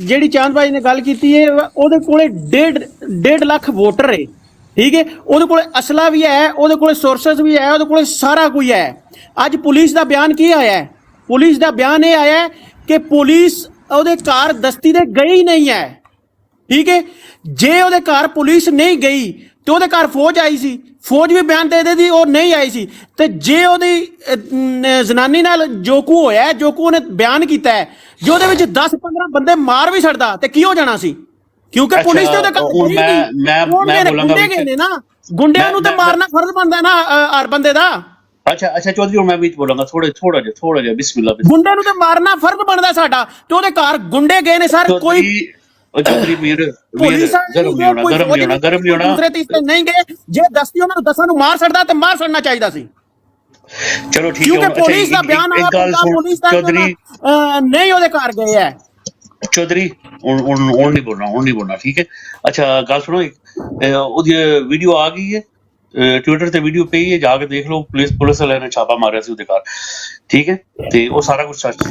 ਜਿਹੜੀ ਚਾਂਦ ਭਾਈ ਨੇ ਗੱਲ ਕੀਤੀ ਹੈ, ਉਹਦੇ ਕੋਲੇ 1.5 ਲੱਖ ਵੋਟਰ ਹੈ, ਠੀਕ ਹੈ, ਉਹਦੇ ਕੋਲੇ ਅਸਲਾ ਵੀ ਹੈ, ਉਹਦੇ ਕੋਲੇ ਸੋਰਸਸ ਵੀ ਹੈ, ਉਹਦੇ ਕੋਲੇ ਸਾਰਾ ਕੁਝ ਹੈ। ਅੱਜ ਪੁਲਿਸ ਦਾ ਬਿਆਨ ਕੀ ਆਇਆ ਹੈ? ਪੁਲਿਸ ਦਾ ਬਿਆਨ ਇਹ ਆਇਆ ਕਿ ਪੁਲਿਸ ਉਹਦੇ ਘਰ ਦਸਤੀ ਦੇ ਗਈ ਨਹੀਂ ਹੈ, ਠੀਕ ਹੈ। ਜੇ ਉਹਦੇ ਘਰ ਪੁਲਿਸ ਨਹੀਂ ਗਈ ਤੇ ਉਹਦੇ ਘਰ ਫੌਜ ਆਈ ਸੀ, ਫੌਜ ਵੀ ਬਿਆਨ ਦੇ ਦੇਦੀ ਉਹ ਨਹੀਂ ਆਈ ਸੀ। ਤੇ ਜੇ ਉਹਦੀ ਜ਼ਨਾਨੀ ਨਾਲ ਜੋਕੂ ਹੋਇਆ, ਜੋਕੂ ਨੇ ਬਿਆਨ ਕੀਤਾ ਹੈ, ਜੇ ਉਹਦੇ ਵਿੱਚ 10-15 ਬੰਦੇ ਮਾਰ ਵੀ ਛੱਡਦਾ ਤੇ ਕੀ ਹੋ ਜਾਣਾ ਸੀ? ਕਿਉਂਕਿ ਪੁਲਿਸ ਤੇ ਉਹਦੇ ਘਰ ਮੈਂ ਬੋਲਾਂਗਾ ਗਏ ਨੇ ਨਾ, ਗੁੰਡਿਆਂ ਨੂੰ ਤੇ ਮਾਰਨਾ ਫਰਜ਼ ਬਣਦਾ ਨਾ ਹਰ ਬੰਦੇ ਦਾ। ਅੱਛਾ ਚੌਧਰੀ, ਹੁਣ ਮੈਂ ਵੀ ਬੋਲਾਂਗਾ ਥੋੜਾ ਜਿਹਾ ਬਿਸਮਿਲ੍ਲਾ। ਗੁੰਡੇ ਨੂੰ ਤੇ ਮਾਰਨਾ ਫਰਜ਼ ਬਣਦਾ ਸਾਡਾ, ਤੇ ਉਹਦੇ ਘਰ ਗੁੰਡੇ ਗਏ ਨੇ ਸਰ। ਕੋਈ ਚੌਧਰੀ ਵੀਰ ਗਰਮ ਨਹੀਂ ਹੋਣਾ। ਦੂਸਰੇ ਤੀਸਰੇ ਨਹੀਂ ਗਏ, ਜੇ ਦਸਤੀ ਉਹਨਾਂ ਨੂੰ 10 ਨੂੰ ਮਾਰ ਛੱਡਦਾ ਤੇ ਮਾਰ ਛੱਡਣਾ ਚਾਹੀਦਾ ਸੀ। ਚਲੋ ਠੀਕ ਹੈ, ਕਿਉਂਕਿ ਪੁਲਿਸ ਦਾ ਬਿਆਨ ਆਇਆ, ਪੁਲਿਸ ਦਾ ਨਹੀਂ ਉਹਦੇ ਘਰ ਗਏ ਹੈ। ਚੌਧਰੀ ਹੁਣ ਨਹੀਂ ਬੋਲਣਾ, ਠੀਕ ਹੈ। ਅੱਛਾ ਗੱਲ ਸੁਣੋ, ਉਹਦੀ ਵੀਡੀਓ ਆ ਗਈ ਹੈ, ਟਵਿੱਟਰ ਤੇ ਵੀਡੀਓ ਪਈ ਹੈ, ਜਾ ਕੇ ਦੇਖ ਲਓ। ਪੁਲਿਸ ਵਾਲਿਆਂ ਨੇ ਛਾਪਾ ਮਾਰਿਆ ਸੀ ਉਹਦੇ ਘਰ, ਠੀਕ ਹੈ, ਤੇ ਉਹ ਸਾਰਾ ਕੁਝ ਸੱਚ ਸੀ।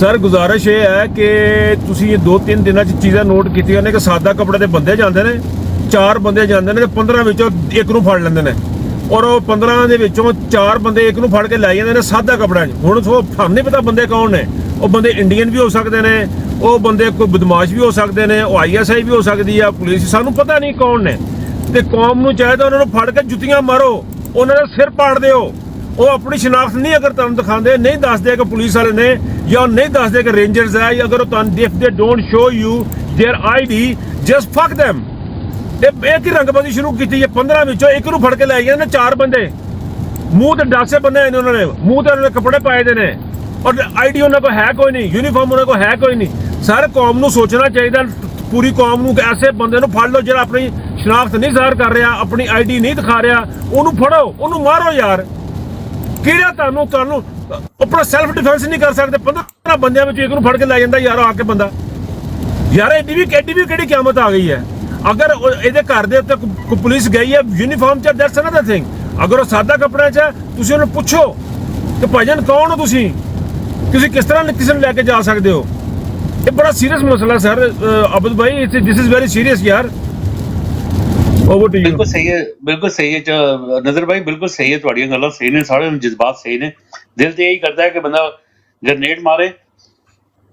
ਸਰ ਗੁਜ਼ਾਰਿਸ਼ ਇਹ ਹੈ ਕਿ ਤੁਸੀਂ ਇਹ 2-3 ਦਿਨਾਂ 'ਚ ਚੀਜ਼ਾਂ ਨੋਟ ਕੀਤੀਆਂ ਨੇ ਕਿ ਸਾਦਾ ਕੱਪੜੇ ਦੇ ਬੰਦੇ ਜਾਂਦੇ ਨੇ, 4 ਬੰਦੇ ਜਾਂਦੇ ਨੇ ਤੇ 15 ਵਿੱਚੋਂ ਇੱਕ ਨੂੰ ਫੜ ਲੈਂਦੇ ਨੇ, ਔਰ ਉਹ 15 ਦੇ ਵਿੱਚੋਂ 4 ਬੰਦੇ ਇੱਕ ਨੂੰ ਫੜ ਕੇ ਲੈ ਜਾਂਦੇ ਨੇ ਸਾਦਾ ਕੱਪੜਿਆਂ 'ਚ। ਹੁਣ ਸਾਨੂੰ ਨਹੀਂ ਪਤਾ ਬੰਦੇ ਕੌਣ ਨੇ, ਉਹ ਬੰਦੇ ਇੰਡੀਅਨ ਵੀ ਹੋ ਸਕਦੇ ਨੇ, ਉਹ ਬੰਦੇ ਕੋਈ ਬਦਮਾਸ਼ ਵੀ ਹੋ ਸਕਦੇ ਨੇ, ਉਹ ISI ਵੀ ਹੋ ਸਕਦੀ ਆ, ਪੁਲਿਸ, ਸਾਨੂੰ ਪਤਾ ਨਹੀਂ ਕੌਣ ਨੇ। ਤੇ ਕੌਮ ਨੂੰ ਚਾਹੀਦਾ ਉਹਨਾਂ ਨੂੰ ਫੜ ਕੇ ਜੁੱਤੀਆਂ ਮਾਰੋ, ਉਹਨਾਂ ਦਾ ਸਿਰ ਪਾੜ ਦਿਓ। ਉਹ ਆਪਣੀ ਸ਼ਨਾਖਤ ਨਹੀਂ ਅਗਰ ਤੁਹਾਨੂੰ ਦਿਖਾਉਂਦੇ, ਨਹੀਂ ਦੱਸਦੇ ਕਿ ਪੁਲਿਸ ਵਾਲੇ ਨੇ, ਜਾਂ ਨਹੀਂ ਦੱਸਦੇ ਕਿ ਰੇਂਜਰਸ ਹੈ, ਜਾਂ ਅਗਰ ਤੁਹਾਨੂੰ if they don't show you their ID, just fuck them। ਇਹ ਕੀ ਰੰਗਬਾਜ਼ੀ ਸ਼ੁਰੂ ਕੀਤੀ ਹੈ? 15 ਵਿੱਚੋਂ ਇੱਕ ਨੂੰ ਫੜ ਕੇ ਲੈ ਗਏ ਨੇ 4 ਬੰਦੇ, ਮੂੰਹ ਤੇ ਡਾਸੇ ਬੰਨੇ ਨੇ, ਉਹਨਾਂ ਨੇ ਮੂੰਹ ਤੇ ਉਹਨਾਂ ਨੇ ਕੱਪੜੇ ਪਾਏ ਦੇ ਨੇ, ਔਰ ID ਉਹਨਾਂ ਕੋਲ ਹੈ ਕੋਈ ਨਹੀਂ, ਯੂਨੀਫਾਰਮ ਉਹਨਾਂ ਕੋਲ ਹੈ ਕੋਈ ਨਹੀਂ। ਸਾਰੇ ਕੌਮ ਨੂੰ ਸੋਚਣਾ ਚਾਹੀਦਾ, ਪੂਰੀ ਕੌਮ ਨੂੰ, ਕਿ ਐਸੇ ਬੰਦੇ ਨੂੰ ਫੜ ਲਓ ਜਿਹੜਾ ਆਪਣੀ ਸ਼ਨਾਖਤ ਨਹੀਂ ਜ਼ਾਹਰ ਕਰ ਰਿਹਾ, ਆਪਣੀ ID ਨਹੀਂ ਦਿਖਾ ਰਿਹਾ, ਉਹਨੂੰ ਫੜੋ, ਉਹਨੂੰ ਮਾਰੋ ਯਾਰ। ਕਿਹੜਾ ਤੁਹਾਨੂੰ ਆਪਣਾ ਸੈਲਫ ਡਿਫੈਂਸ ਨਹੀਂ ਕਰ ਸਕਦੇ? 15 ਬੰਦਿਆਂ ਵਿੱਚ ਇੱਕ ਨੂੰ ਫੜ ਕੇ ਲੈ ਜਾਂਦਾ ਯਾਰ ਆ ਕੇ ਬੰਦਾ। ਯਾਰ ਐਡੀ ਵੀ ਕਿਹੜੀ ਕਿਆਮਤ ਆ ਗਈ ਹੈ? ਅਗਰ ਇਹਦੇ ਘਰ ਦੇ ਉੱਤੇ ਕੋਈ ਪੁਲਿਸ ਗਈ ਹੈ ਯੂਨੀਫਾਰਮ 'ਚ, ਦੈਟਸ ਅਨਦਰ ਥਿੰਗ। ਅਗਰ ਉਹ ਸਾਦਾ ਕੱਪੜਿਆਂ 'ਚ, ਤੁਸੀਂ ਉਹਨੂੰ ਪੁੱਛੋ ਕਿ ਭਾਈਜਾਨ ਕੌਣ ਹੋ ਤੁਸੀਂ ਕਿਸ ਤਰ੍ਹਾਂ ਕਿਸੇ ਨੂੰ ਲੈ ਕੇ ਜਾ ਸਕਦੇ ਹੋ? ਇਹ ਬੜਾ ਸੀਰੀਅਸ ਮਸਲਾ sir Abd Bhai this is very serious ਯਾਰ ਓਵਰ ਟੂ ਯੂ ਬਿਲਕੁਲ ਸਹੀ ਹੈ ਨਜ਼ਰ ਭਾਈ, ਬਿਲਕੁਲ ਸਹੀ ਹੈ, ਤੁਹਾਡੀਆਂ ਗੱਲਾਂ ਸਹੀ ਨੇ, ਸਾਰੇ ਜਜ਼ਬਾਤ ਸਹੀ ਨੇ। ਦਿਲ ਤੇ ਇਹੀ ਕਰਦਾ ਹੈ ਕਿ ਬੰਦਾ ਗ੍ਰਨੇਡ ਮਾਰੇ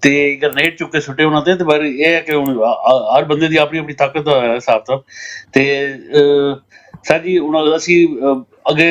ਤੇ ਗ੍ਰਨੇਡ ਚੁੱਕ ਕੇ ਸੁੱਟੇ ਉਹਨਾਂ ਤੇ ਪਰ ਇਹ ਹੈ ਕਿ ਹੁਣ ਹਰ ਬੰਦੇ ਦੀ ਆਪਣੀ ਆਪਣੀ ਤਾਕਤ ਦਾ ਹਿਸਾਬ ਤਾਂ। ਤੇ ਸਰ ਜੀ ਹੁਣ ਅਸੀਂ ਅੱਗੇ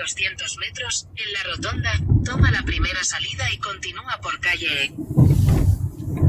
200 metros, en la rotonda, toma la primera salida y continúa por calle.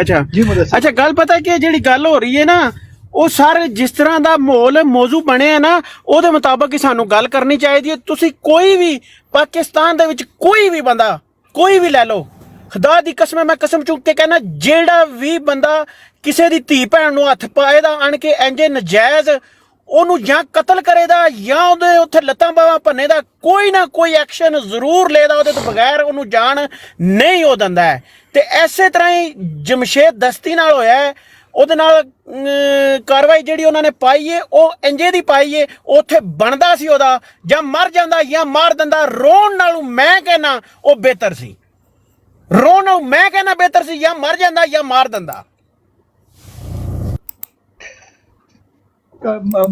ਅੱਛਾ ਜੀ ਮੁਦੱਸਰ। ਅੱਛਾ, ਗੱਲ ਪਤਾ ਕਿ ਜਿਹੜੀ ਗੱਲ ਹੋ ਰਹੀ ਹੈ ਨਾ, ਉਹ ਸਾਰੇ ਜਿਸ ਤਰ੍ਹਾਂ ਦਾ ਮਾਹੌਲ ਮੌਜੂ ਬਣਿਆ ਨਾ, ਉਹਦੇ ਮੁਤਾਬਕ ਹੀ ਸਾਨੂੰ ਗੱਲ ਕਰਨੀ ਚਾਹੀਦੀ ਹੈ। ਤੁਸੀਂ ਕੋਈ ਵੀ ਪਾਕਿਸਤਾਨ ਦੇ ਵਿੱਚ ਕੋਈ ਵੀ ਬੰਦਾ, ਕੋਈ ਵੀ ਲੈ ਲਓ, ਖੁਦਾ ਦੀ ਕਸਮ ਹੈ, ਮੈਂ ਕਸਮ ਚੁੱਕ ਕੇ ਕਹਿਣਾ, ਜਿਹੜਾ ਵੀ ਬੰਦਾ ਕਿਸੇ ਦੀ ਧੀ ਭੈਣ ਨੂੰ ਹੱਥ ਪਾਏਦਾ ਆਣ ਕੇ ਇੰਜੇ ਨਜਾਇਜ਼, ਉਹਨੂੰ ਜਾਂ ਕਤਲ ਕਰੇਦਾ ਜਾਂ ਉਹਦੇ ਉੱਥੇ ਲੱਤਾਂ ਬਾਹਾਂ ਭੰਨੇ ਦਾ ਕੋਈ ਨਾ ਕੋਈ ਐਕਸ਼ਨ ਜ਼ਰੂਰ ਲੇਦਾ, ਉਹਦੇ ਤੋਂ ਬਗੈਰ ਉਹਨੂੰ ਜਾਣ ਨਹੀਂ ਉਹ ਦਿੰਦਾ ਹੈ। ਤੇ ਐਸੇ ਤਰ੍ਹਾਂ ਹੀ ਜਮਸ਼ੇਦ ਦਸਤੀ ਨਾਲ ਹੋਇਆ ਹੈ, ਉਹਦੇ ਨਾਲ ਕਾਰਵਾਈ ਜਿਹੜੀ ਉਹਨਾਂ ਨੇ ਪਾਈ ਹੈ ਉਹ ਇੰਜੇ ਦੀ ਪਾਈ ਹੈ। ਉੱਥੇ ਬਣਦਾ ਸੀ ਉਹਦਾ ਜਾਂ ਮਰ ਜਾਂਦਾ ਜਾਂ ਮਾਰ ਦਿੰਦਾ। ਰੋਣ ਨਾਲੋਂ ਮੈਂ ਕਹਿਣਾ ਉਹ ਬਿਹਤਰ ਸੀ, ਰੋਣ ਨਾਲੋਂ ਮੈਂ ਕਹਿਣਾ ਬਿਹਤਰ ਸੀ, ਜਾਂ ਮਰ ਜਾਂਦਾ ਜਾਂ ਮਾਰ ਦਿੰਦਾ।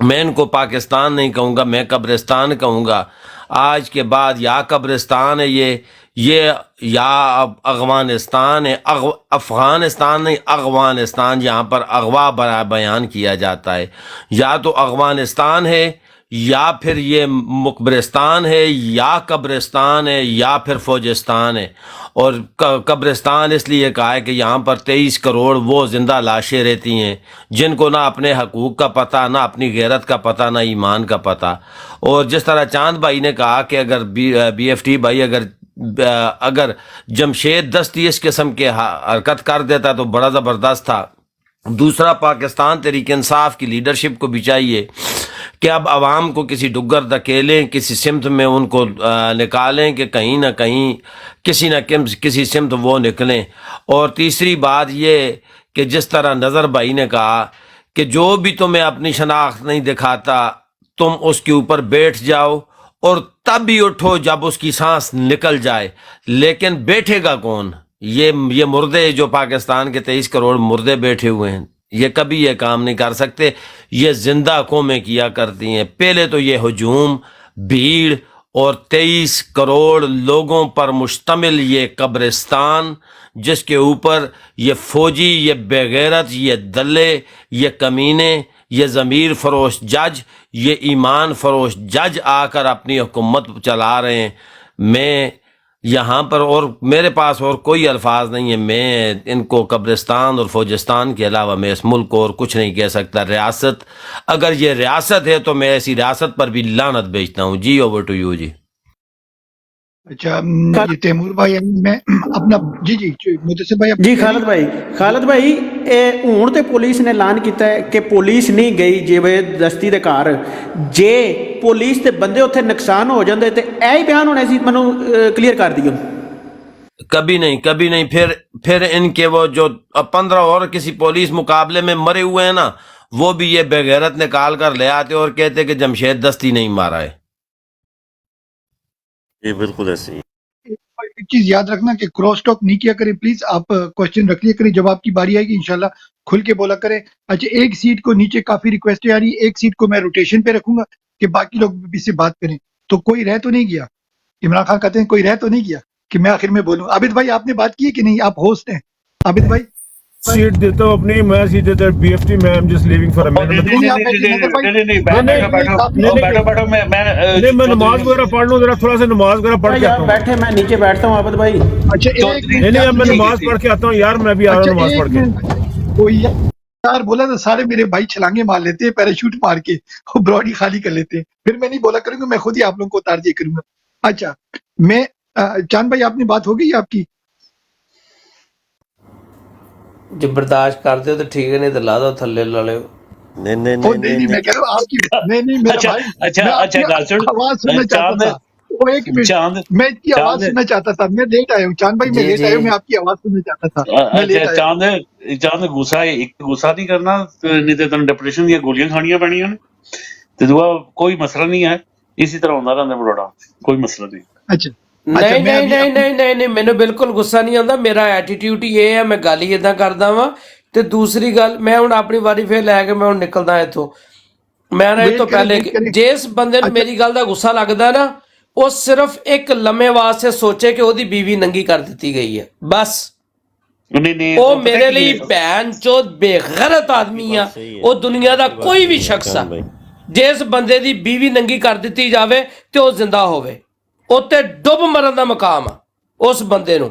میں ان کو پاکستان نہیں کہوں گا، میں قبرستان کہوں گا۔ آج کے بعد یا قبرستان ہے یہ یا افغانستان ہے، افغانستان نہیں افغانستان، یہاں پر اغوا بیان کیا جاتا ہے۔ یا تو افغانستان ہے یا پھر یہ مقبرستان ہے یا قبرستان ہے یا پھر فوجستان ہے۔ اور قبرستان اس لیے کہا ہے کہ یہاں پر 23 کروڑ وہ زندہ لاشیں رہتی ہیں جن کو نہ اپنے حقوق کا پتہ، نہ اپنی غیرت کا پتہ، نہ ایمان کا پتہ۔ اور جس طرح چاند بھائی نے کہا کہ اگر بی ایف ٹی بھائی اگر جمشید دستی اس قسم کے حرکت کر دیتا تو بڑا زبردست تھا۔ دوسرا، پاکستان تحریک انصاف کی لیڈرشپ کو بھی چاہیے کہ اب عوام کو کسی ڈگر دھکیلیں، کسی سمت میں ان کو نکالیں کہ کہیں نہ کہیں کسی نہ کسی سمت وہ نکلیں۔ اور تیسری بات یہ کہ جس طرح نظر بھائی نے کہا کہ جو بھی تمہیں اپنی شناخت نہیں دکھاتا تم اس کے اوپر بیٹھ جاؤ اور تب بھی اٹھو جب اس کی سانس نکل جائے، لیکن بیٹھے گا کون؟ یہ مردے جو پاکستان کے 23 کروڑ مردے بیٹھے ہوئے ہیں، یہ کبھی یہ کام نہیں کر سکتے، یہ زندہ قومیں کیا کرتی ہیں۔ پہلے تو یہ ہجوم، بھیڑ اور 23 کروڑ لوگوں پر مشتمل یہ قبرستان، جس کے اوپر یہ فوجی، یہ بے غیرت، یہ دلے، یہ کمینے، یہ ضمیر فروش جج، یہ ایمان فروش جج آ کر اپنی حکومت چلا رہے ہیں۔ میں یہاں پر اور میرے پاس اور کوئی الفاظ نہیں ہے، میں ان کو قبرستان اور فوجستان کے علاوہ میں اس ملک کو اور کچھ نہیں کہہ سکتا۔ ریاست، اگر یہ ریاست ہے تو میں ایسی ریاست پر بھی لعنت بھیجتا ہوں۔ جی اوور ٹو یو جی۔ اچھا یہ تیمور بھائی میں اپنا جی مدثر بھائی جی خالد بھائی ہوں تے پولیس نے اعلان کیتا ہے کہ پولیس نہیں گئی جیوید دستی دے گھر، جے پولیس تے بندے اتنے نقصان ہو جاندے تے اے ہی بیان ہونے سی، منو کلیئر کر دیو۔ کبھی نہیں۔ پھر ان کے وہ جو 15 اور کسی پولیس مقابلے میں مرے ہوئے ہیں نا، وہ بھی یہ بے غیرت نکال کر لے آتے اور کہتے کہ جمشید دستی نہیں مارا ہے۔ یہ بالکل ایسے ہی۔ ایک چیز یاد رکھنا کہ کراس ٹاک نہیں کیا کریں پلیز، آپ کوشچن رکھ لیا کریں، جب آپ کی باری آئے گی انشاءاللہ کھل کے بولا کریں۔ اچھا ایک سیٹ کو نیچے کافی ریکویسٹیں آ رہی ہے، ایک سیٹ کو میں روٹیشن پہ رکھوں گا کہ باقی لوگ بھی سے بات کریں۔ تو کوئی رہ تو نہیں گیا؟ عمران خان کہتے ہیں کوئی رہ تو نہیں گیا کہ میں آخر میں بولوں؟ عابد بھائی آپ نے بات کی ہے کہ نہیں؟ آپ ہوسٹ ہیں عابد بھائی؟ سیٹ دیتا ہوں اپنی، میں سیٹ دیتا ہوں بی ایف ٹی، میں am just leaving for a minute. میں نماز وغیرہ پڑھ لوں، ذرا تھوڑا سا نماز وغیرہ پڑھ کے آتا ہوں۔ بیٹھے میں نیچے بیٹھتا ہوں عابد بھائی۔ اچھا نہیں اب میں نماز پڑھ کے آتا ہوں یار، میں بھی آ رہا ہوں نماز پڑھ کے۔ کوئی یار بولا تو سارے میرے بھائی چھلانگے مار لیتے ہیں پیراشوٹ مار کے، براڈی خالی کر لیتے ہیں، پھر میں نہیں بولا کروں گا، میں خود ہی آپ لوگوں کو اتار دیا کروں گا۔ اچھا میں چاند بھائی آپ نے بات ہو گئی آپ کی؟ جو برداشت کرتے ہو تو ٹھیک ہے، نہیں تو لا دو تھلے لا لو۔ نہیں میں کہہ رہا ہوں آپ کی نہیں میرا بھائی، میں آپ کی آواز سننا چاہتا تھا۔ وہ ایک منٹ، میں اس کی آواز سننا چاہتا تھا، میں لیٹ آیا ہوں چاند بھائی، میں لیٹ آیا ہوں، میں آپ کی آواز سننا چاہتا تھا، میں لیٹ آیا ہوں۔ چاند غصہ نہیں کرنا، نہیں تو تم ڈپریشن دیا گولیاں کھانیاں پڑنیاں نے تو دعا کوئی مسئلہ نہیں ہے، اسی طرح ہوتا رہتا بڑا، کوئی مسئلہ نہیں۔ اچھا نہیں مینوں بالکل غصہ نہیں آتا، میرا ایٹیٹیوڈ یہ ہے، میں گل ہی ادا کردا وا۔ تے دوسری گل میں ہوں اپنی واری پھر لے کے میں ہوں نکلدا اتوں۔ میں نے تو پہلے جس بندے نوں میری گل دا غصہ لگدا نا، وہ صرف ایک لمحے واسطے سوچے کہ وہدی بیوی ننگی کر دتی گئی ہے، بس۔ وہ میرے لیے بہن چود بے غیرت آدمی آ، وہ دنیا دا کوئی بھی شخص آ، جس بندے دی بیوی ننگی کر دتی جاوے تے وہ زندہ ہوے، اوتے ڈب مرن دا مقام آ اس بندے نوں۔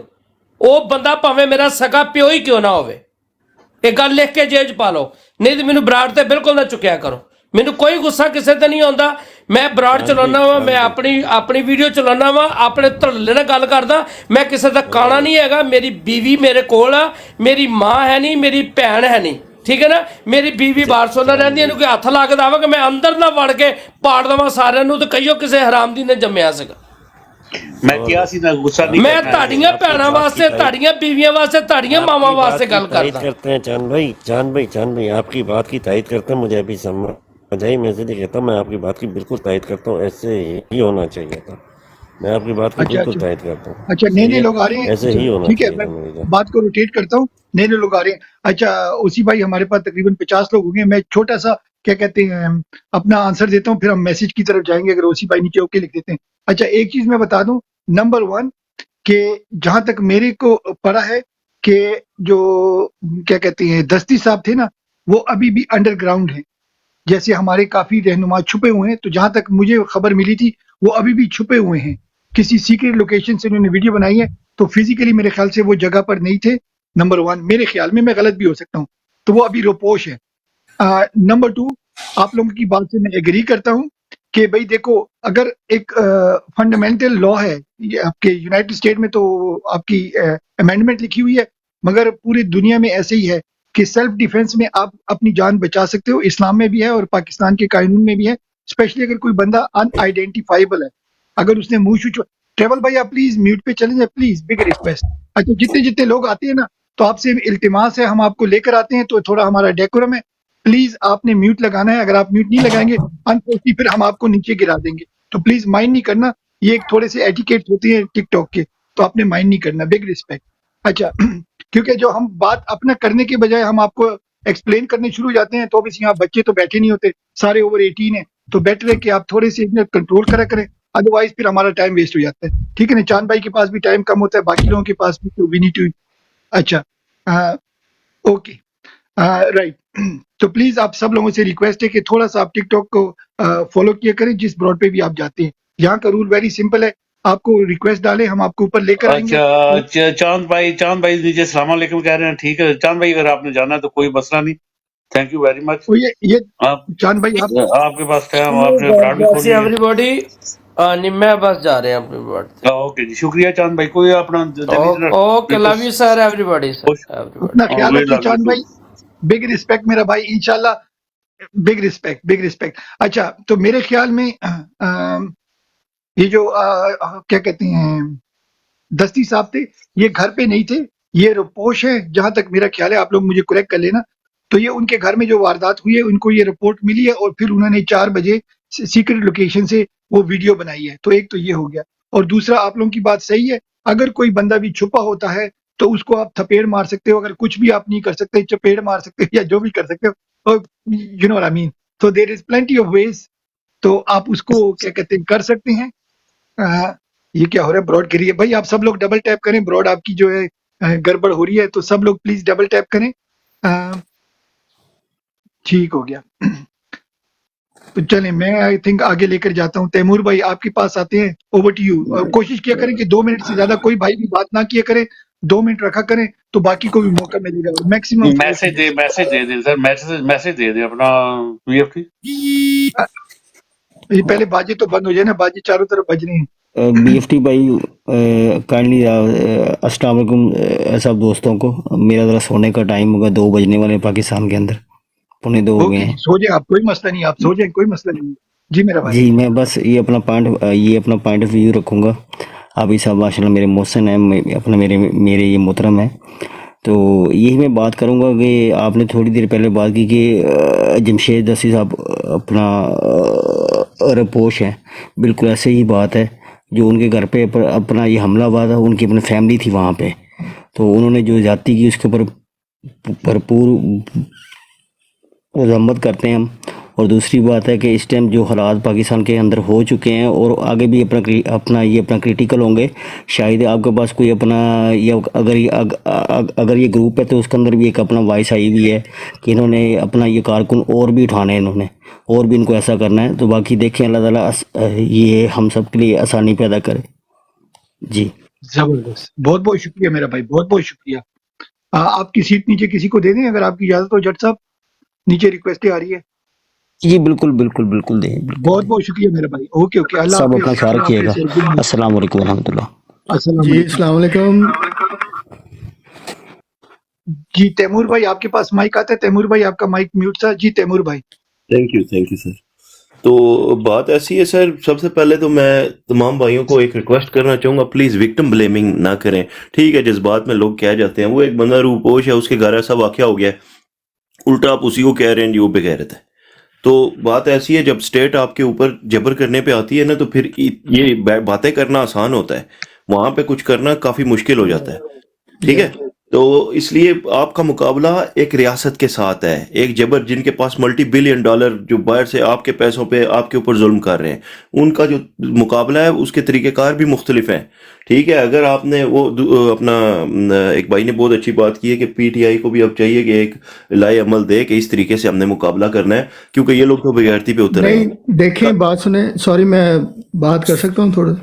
وہ بندہ پاویں میرا سگا پیو ہی کیوں نہ ہوے، ایک گل لکھ کے جیج پا لو، نہیں تو مینوں براڑ تے بالکل نہ چکیا کرو۔ مینوں کوئی غصہ کسے تے نہیں آندا، میں براڑ چلانا وا، میں اپنی ویڈیو چلانا وا، اپنے دھڑلے نال گل کردا، میں کسے دا کانا نہیں ہے گا۔ میری بیوی میرے کول آ، میری ماں ہے نہیں، میری بھن ہے نہیں، ٹھیک ہے نا۔ میری بیوی بارسولا رہندی ہے، کوئی ہاتھ لا کے داوا کہ میں اندر نہ وڑ کے پاڑ دواں سارے نوں، تو کہیو کسے حرام دی نے جمیا سگا۔ میں کیا سی نہ غصہ نہیں، میں تہاڈیاں بھیناں واسطے، تہاڈیاں بیویاں واسطے، تہاڈیاں ماواں واسطے گل کردا۔ کرتے ہیں چاند بھائی آپ کی بات کی تائید کرتے ہیں، مجھے ابھی سمجھ آئی، میں سے کہتا ہوں میں آپ کی بات کی بالکل تائید کرتا ہوں، ایسے ہی ہونا چاہیے تھا۔ میں آپ کی بات کو اچھا بالکل اچھا تائید کرتا ہوں. اچھا، نئے صحیح نئے ہے, لوگ آ رہے ہیں. ایسے اچھا ہی ہونا ٹھیک ہے، چاہیے میں تھا میرے جان. بات کو روٹیٹ کرتا ہوں. نئے نئے لوگ آ رہے ہیں. اچھا اسی بھائی، ہمارے پاس تقریباً 50 لوگ ہوں گے. میں چھوٹا سا کیا کہتے ہیں اپنا آنسر دیتا ہوں، پھر ہم میسج کی طرف جائیں گے اگر اسی بھائی نیچے اوکے لکھ دیتے ہیں. اچھا ایک چیز میں بتا دوں، نمبر 1 کہ جہاں تک میرے کو پڑا ہے کہ جو کیا کہتے ہیں دستی صاحب تھے نا، وہ ابھی بھی انڈر گراؤنڈ ہیں. جیسے ہمارے کافی رہنما چھپے ہوئے ہیں، تو جہاں تک مجھے خبر ملی تھی وہ ابھی بھی چھپے ہوئے ہیں. کسی سیکریٹ لوکیشن سے انہوں نے ویڈیو بنائی ہے، تو فزیکلی میرے خیال سے وہ جگہ پر نہیں تھے. نمبر 1 میرے خیال میں غلط بھی ہو سکتا ہوں، تو وہ ابھی روپوش ہے. نمبر 2، آپ لوگوں کی بات سے میں ایگری کرتا ہوں کہ بھئی دیکھو، اگر ایک فنڈامنٹل لا ہے یہ آپ کے یونائٹڈ اسٹیٹ میں، تو آپ کی امینڈمنٹ لکھی ہوئی ہے، مگر پوری دنیا میں ایسے ہی ہے کہ سیلف ڈیفenس میں آپ اپنی جان بچا سکتے ہو. اسلام میں بھی ہے اور پاکستان کے قانون میں بھی ہے. اسپیشلی اگر کوئی بندہ ان آئیڈینٹیفائیبل ہے، اگر اس نے منہ ٹریول بھائی آپ پلیز میوٹ پہ چلیں جائیں پلیز، بگ ریکویسٹ. اچھا جتنے لوگ آتے ہیں نا، تو آپ سے التماس ہے، ہم آپ کو لے کر آتے ہیں تو تھوڑا ہمارا ڈیکورم ہے، پلیز آپ نے میوٹ لگانا ہے. اگر آپ میوٹ نہیں لگائیں گے انفورچونیٹلی پھر ہم آپ کو نیچے گرا دیں گے. تو پلیز مائنڈ نہیں کرنا، یہ ایک تھوڑے سے ایٹیکیٹ ہوتے ہیں ٹک ٹاک کے، تو آپ نے مائنڈ نہیں کرنا. Big respect. اچھا کیونکہ جو ہم بات اپنا کرنے کے بجائے ہم آپ کو ایکسپلین کرنے شروع ہو جاتے ہیں، تو obviously یہاں بچے تو بیٹھے نہیں ہوتے، سارے اوور 18 ہیں، تو بیٹر ہے کہ آپ تھوڑے سے کنٹرول کرا کریں، ادروائز پھر ہمارا ٹائم ویسٹ ہو جاتا ہے. ٹھیک ہے نا، چاند بھائی کے پاس بھی ٹائم کم ہوتا ہے، باقی لوگوں کے پاس بھی، تو وی نیڈ ٹو. اچھا اوکے رائٹ. تو پلیز آپ سب لوگوں سے ریکویسٹ ہے کہ تھوڑا سا آپ ٹک ٹاک کو فالو کیا کریں جس براڈ پہ بھی آپ جاتے ہیں. یہاں کا رول ویری سمپل ہے، آپ کو ریکویسٹ ڈالیں، ہم آپ کو اوپر لے کر آئیں گے. اچھا چاند بھائی نیچے السلام علیکم کہہ رہے ہیں. ٹھیک ہے چاند بھائی، اگر آپ نے جانا ہے تو کوئی مسئلہ نہیں. Thank you very much. وہ یہ آپ چاند بھائی آپ کے پاس ٹائم، آپ نے براڈ بھی کھولی ہے. ایوری باڈی میں بس جا رہے ہیں اپنی بات. اوکے جی، شکریہ چاند بھائی. کوئی اپنا دلیل okay, love you sir, everybody sir, everybody. اپنا خیال رکھیے چاند بھائی. بگ رسپیکٹ میرا بھائی، انشاءاللہ. Big respect. اچھا تو میرے خیال میں یہ جو کیا کہتے ہیں دستی صاحب تھے، یہ گھر پہ نہیں تھے، یہ رپوش ہے جہاں تک میرا خیال ہے. آپ لوگ مجھے کریکٹ کر لینا. تو یہ ان کے گھر میں جو واردات ہوئی ہے، ان کو یہ رپورٹ ملی ہے، اور پھر انہوں نے 4 بجے سیکرٹ لوکیشن سے وہ ویڈیو بنائی ہے. تو ایک تو یہ ہو گیا. اور دوسرا، آپ لوگوں کی بات صحیح ہے، اگر کوئی بندہ بھی چھپا ہوتا ہے تو اس کو آپ تھپیڑ مار سکتے ہو. اگر کچھ بھی آپ نہیں کر سکتے، چپیڑ مار سکتے ہو یا جو بھی کر سکتے ہو، you know what I mean. تو دیر از پلینٹی آف ویز، تو آپ اس کو کیا کہتے ہیں کر سکتے ہیں. یہ کیا ہو رہا ہے براڈ کے لیے؟ بھائی آپ سب لوگ ڈبل ٹیپ کریں، براڈ آپ کی جو ہے گڑبڑ ہو رہی ہے، تو سب لوگ پلیز ڈبل ٹیپ کریں. ٹھیک ہو گیا. تو چلیں میں آئی تھنک آگے لے کر جاتا ہوں. تیمور بھائی آپ کے پاس آتے ہیں، اوور ٹو یو. کوشش کیا کریں کہ 2 منٹ سے زیادہ کوئی بھائی بھی بات نہ کیا کرے، 2 منٹ رکھا کریں تو باقی کو بھی موقع ملے گا. میکسیمم 5 میسج دے دیں سر، میسج دے دیں اپنا پی ایف کی. یہ پہلے باجے تو بند ہو جائے نا، باجے چاروں طرف بج رہے ہیں. بی ایف ٹی بھائی کائنڈلی السلام علیکم سب دوستوں کو. میرا ذرا سونے کا ٹائم ہوگا، 2 بجنے والے پاکستان کے اندر، 1:45 ہو گئے اوکے ہیں. جی، سو جائیں آپ، کوئی مسئلہ نہیں، آپ سو جائیں، کوئی مسئلہ نہیں. جی میرا بھائی. جی میں بس یہ اپنا پوائنٹ آف ویو رکھوں گا. ابھی صاحب ماشاء اللہ میرے محسن ہیں، اپنا میرے یہ محترم ہیں. تو یہی میں بات کروں گا کہ آپ نے تھوڑی دیر پہلے بات کی کہ جمشید دستی صاحب اپنا رپوش ہیں. بالکل ایسے ہی بات ہے. جو ان کے گھر پہ اپنا یہ حملہ ہوا تھا، ان کی اپنی فیملی تھی وہاں پہ، تو انہوں نے جو زیادتی کی اس کے اوپر بھرپور مذمت کرتے ہیں ہم. اور دوسری بات ہے کہ اس ٹائم جو حالات پاکستان کے اندر ہو چکے ہیں اور آگے بھی اپنا کریٹیکل ہوں گے. شاید آپ کے پاس کوئی اپنا، یا اگر یہ گروپ ہے تو اس کے اندر بھی ایک اپنا وائس آئی ہوئی ہے کہ انہوں نے اپنا یہ کارکن اور بھی اٹھانے ہیں، انہوں نے اور بھی ان کو ایسا کرنا ہے. تو باقی دیکھیں اللہ تعالیٰ یہ ہم سب کے لیے آسانی پیدا کرے. جی زبردست، بہت بہت شکریہ میرا بھائی، بہت بہت شکریہ. آپ کی سیٹ نیچے کسی کو دے دیں اگر آپ کی اجازت ہو. جٹ صاحب نیچے ریکویسٹیں آ رہی ہے. جی بالکل دیں، بہت بہت شکریہ میرا بھائی. اوکے اللہ سب اپنا حافظ. خیال اللہ رکھیے گا. حافظ. Good night. السلام علیکم ورحمۃ اللہ. السلام جی علیکم. السلام علیکم. جی تیمور بھائی آپ کے پاس مائک آتا ہے. تیمور بھائی آپ کا مائک میوٹ تھا. جی تیمور بھائی. تھینک یو سر. تو بات ایسی ہے سر، سب سے پہلے تو میں تمام بھائیوں کو ایک ریکویسٹ کرنا چاہوں گا، پلیز وکٹم بلیمنگ نہ کریں. ٹھیک ہے، جذبات میں لوگ کہہ جاتے ہیں، وہ ایک بندہ روپوش ہے، اس کے گھر ایسا واقعہ ہو گیا ہے، الٹا آپ اسی کو کہہ رہے ہیں جو بغیرت ہے. تو بات ایسی ہے جب اسٹیٹ آپ کے اوپر جبر کرنے پہ آتی ہے نا تو پھر یہ باتیں کرنا آسان ہوتا ہے، وہاں پہ کچھ کرنا کافی مشکل ہو جاتا ہے، ٹھیک ہے؟ تو اس لیے آپ کا مقابلہ ایک ریاست کے ساتھ ہے، ایک جبر جن کے پاس ملٹی بلین ڈالر جو باہر سے آپ کے پیسوں پہ آپ کے اوپر ظلم کر رہے ہیں، ان کا جو مقابلہ ہے اس کے طریقہ کار بھی مختلف ہیں، ٹھیک ہے؟ اگر آپ نے وہ اپنا ایک بھائی نے بہت اچھی بات کی ہے کہ پی ٹی آئی کو بھی اب چاہیے کہ ایک لائے عمل دے کہ اس طریقے سے ہم نے مقابلہ کرنا ہے، کیونکہ یہ لوگ تو بغیرتی پہ اتر رہے ہیں۔ نہیں دیکھیں، بات سنیں، سوری میں بات کر سکتا ہوں تھوڑا؟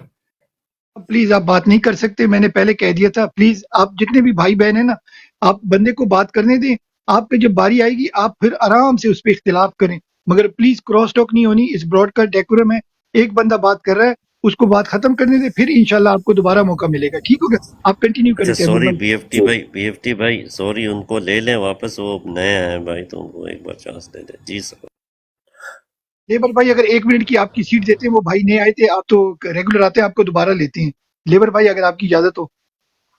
پلیز آپ بات نہیں کر سکتے، میں نے پہلے کہہ دیا تھا. پلیز آپ جتنے بھی بھائی بہن ہیں نا، آپ بندے کو بات کرنے دیں. آپ پہ جب باری آئے گی آپ پھر آرام سے اس پہ اختلاف کریں، مگر پلیز کراس ٹاک نہیں ہونی. اس براڈ کاسٹ ڈیکورم ہے، ایک بندہ بات کر رہا ہے اس کو بات ختم کرنے دیں، پھر انشاءاللہ آپ کو دوبارہ موقع ملے گا. ٹھیک ہو گیا؟ آپ کنٹینیو کریں. اچھا سوری بی ایف ٹی بھائی سوری، ان کو لے لیں واپس، وہ نئے آئے ہیں بھائی، تو ان کو ایک بار چانس دے دیں. جی سر. لیبر بھائی اگر 1 منٹ کی آپ کی سیٹ دیتے ہیں، وہ بھائی نہیں آئے تھے، آپ تو ریگولر آتے ہیں، آپ کو دوبارہ لیتے ہیں. لیبر بھائی اگر آپ کی اجازت ہو.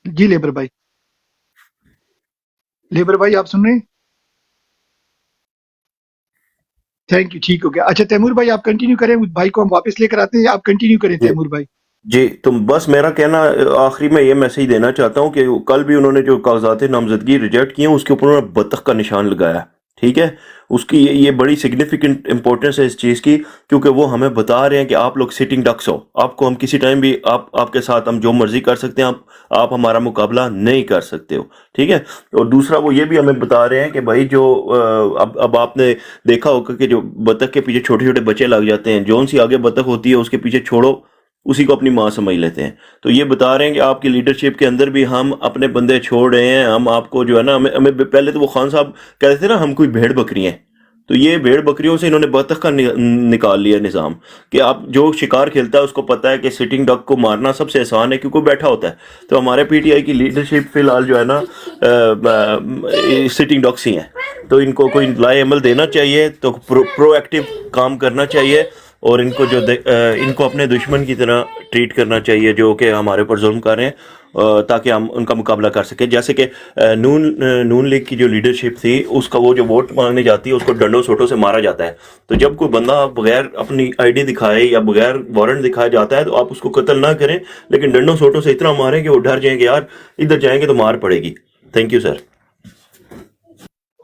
جی لیبر بھائی، لیبر بھائی آپ سن رہے ہیں؟ تھینک یو، ٹھیک ہو گیا. اچھا تیمور بھائی آپ کنٹینیو کریں، اس بھائی کو ہم واپس لے کر آتے ہیں، آپ کنٹینیو کریں تیمور بھائی. جی تو بس میرا کہنا آخری میں یہ میسج دینا چاہتا ہوں کہ کل بھی انہوں نے جو کاغذات نامزدگی ریجیکٹ کیے ہیں اس کے اوپر انہوں نے بطخ کا نشان لگایا، ٹھیک ہے؟ اس کی یہ بڑی سگنیفیکنٹ امپورٹنس ہے اس چیز کی، کیونکہ وہ ہمیں بتا رہے ہیں کہ آپ لوگ سٹنگ ڈکس ہو، آپ کو ہم کسی ٹائم بھی آپ کے ساتھ ہم جو مرضی کر سکتے ہیں، آپ ہمارا مقابلہ نہیں کر سکتے ہو، ٹھیک ہے؟ اور دوسرا وہ یہ بھی ہمیں بتا رہے ہیں کہ بھائی جو اب آپ نے دیکھا ہوگا کہ جو بطخ کے پیچھے چھوٹے چھوٹے بچے لگ جاتے ہیں، جون سی آگے بطخ ہوتی ہے اس کے پیچھے چھوڑو، اسی کو اپنی ماں سمجھ لیتے ہیں. تو یہ بتا رہے ہیں کہ آپ کی لیڈرشپ کے اندر بھی ہم اپنے بندے چھوڑ رہے ہیں، ہم آپ کو جو ہے نا، ہمیں پہلے تو وہ خان صاحب کہتے تھے نا ہم کوئی بھیڑ بکری ہیں، تو یہ بھیڑ بکریوں سے انہوں نے بطخ کا نکال لیا نظام، کہ آپ جو شکار کھیلتا ہے اس کو پتہ ہے کہ سٹنگ ڈک کو مارنا سب سے آسان ہے کیونکہ وہ بیٹھا ہوتا ہے. تو ہمارے پی ٹی آئی کی لیڈرشپ فی الحال جو ہے نا سٹنگ ڈکس ہی ہیں، تو ان کو کوئی لائے عمل دینا چاہیے، تو پرو ایکٹیو کام کرنا چاہیے، اور ان کو اپنے دشمن کی طرح ٹریٹ کرنا چاہیے جو کہ ہمارے اوپر ظلم کر رہے ہیں، تاکہ ہم ان کا مقابلہ کر سکیں. جیسے کہ نون لیگ کی جو لیڈرشپ تھی، اس کا وہ جو ووٹ مانگنے جاتی ہے اس کو ڈنڈوں سوٹوں سے مارا جاتا ہے. تو جب کوئی بندہ بغیر اپنی آئی ڈی دکھائے یا بغیر وارنٹ دکھایا جاتا ہے تو آپ اس کو قتل نہ کریں، لیکن ڈنڈوں سوٹوں سے اتنا ماریں کہ وہ ڈر جائیں کہ یار ادھر جائیں گے تو مار پڑے گی. تھینک یو سر.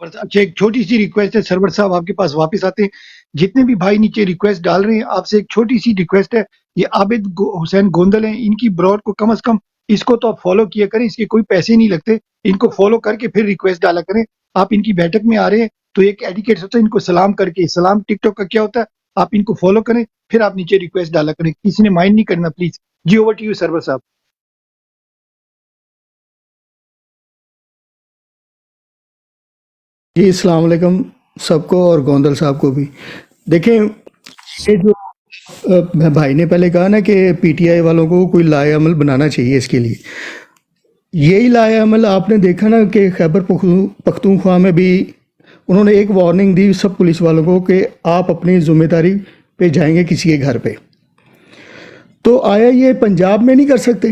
اچھا ایک چھوٹی سی ریکویسٹ ہے، سرور صاحب آپ کے پاس واپس آتے ہیں. جتنے بھی بھائی نیچے ریکویسٹ ڈال رہے ہیں، آپ سے ایک چھوٹی سی ریکویسٹ ہے. یہ عابد حسین گوندل ہیں، ان کی براڈ کو کم از کم اس کو تو آپ فالو کیا کریں، اس کے کوئی پیسے نہیں لگتے. ان کو فالو کر کے پھر ریکویسٹ ڈالا کریں. آپ ان کی بیٹھک میں آ رہے ہیں تو ایک ایڈیکیٹ ہوتا ہے، ان کو سلام کر کے، سلام ٹک ٹاک کا کیا ہوتا ہے، آپ ان کو فالو کریں، پھر آپ نیچے ریکویسٹ ڈالا کریں. کسی نے مائنڈ نہیں کرنا پلیز. جی اوور ٹو یو سرور صاحب. جی السلام علیکم سب کو، اور گوندل صاحب کو بھی. دیکھیں یہ جو بھائی نے پہلے کہا نا کہ پی ٹی آئی والوں کو کوئی لائے عمل بنانا چاہیے، اس کے لیے یہی لائے عمل آپ نے دیکھا نا کہ خیبر پختونخوا میں بھی انہوں نے ایک وارننگ دی سب پولیس والوں کو کہ آپ اپنی ذمہ داری پہ جائیں گے کسی کے گھر پہ. تو آیا یہ پنجاب میں نہیں کر سکتے؟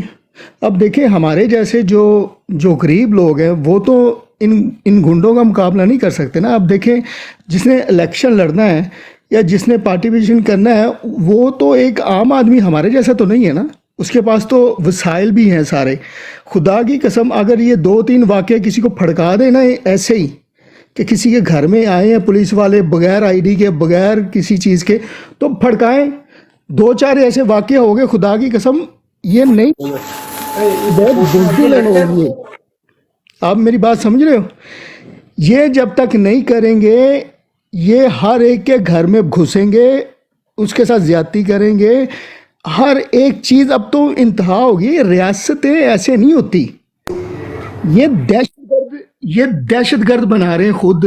اب دیکھیں ہمارے جیسے جو غریب لوگ ہیں وہ تو ان گنڈوں کا مقابلہ نہیں کر سکتے نا. اب دیکھیں جس نے الیکشن لڑنا ہے یا جس نے پارٹیسپیشن کرنا ہے وہ تو ایک عام آدمی ہمارے جیسا تو نہیں ہے نا، اس کے پاس تو وسائل بھی ہیں سارے. خدا کی قسم اگر یہ 2-3 واقعے کسی کو پھڑکا دے نا ایسے ہی کہ کسی کے گھر میں آئے ہیں پولیس والے بغیر آئی ڈی کے، بغیر کسی چیز کے، تو پھڑکائیں. 2-4 ایسے واقعے ہو گئے، خدا کی قسم یہ نہیں بہت بزدل ہے. آپ میری بات سمجھ رہے ہو؟ یہ جب تک نہیں کریں گے یہ ہر ایک کے گھر میں گھسیں گے، اس کے ساتھ زیادتی کریں گے، ہر ایک چیز. اب تو انتہا ہوگی، ریاستیں ایسے نہیں ہوتی. یہ دہشت گرد بنا رہے ہیں خود،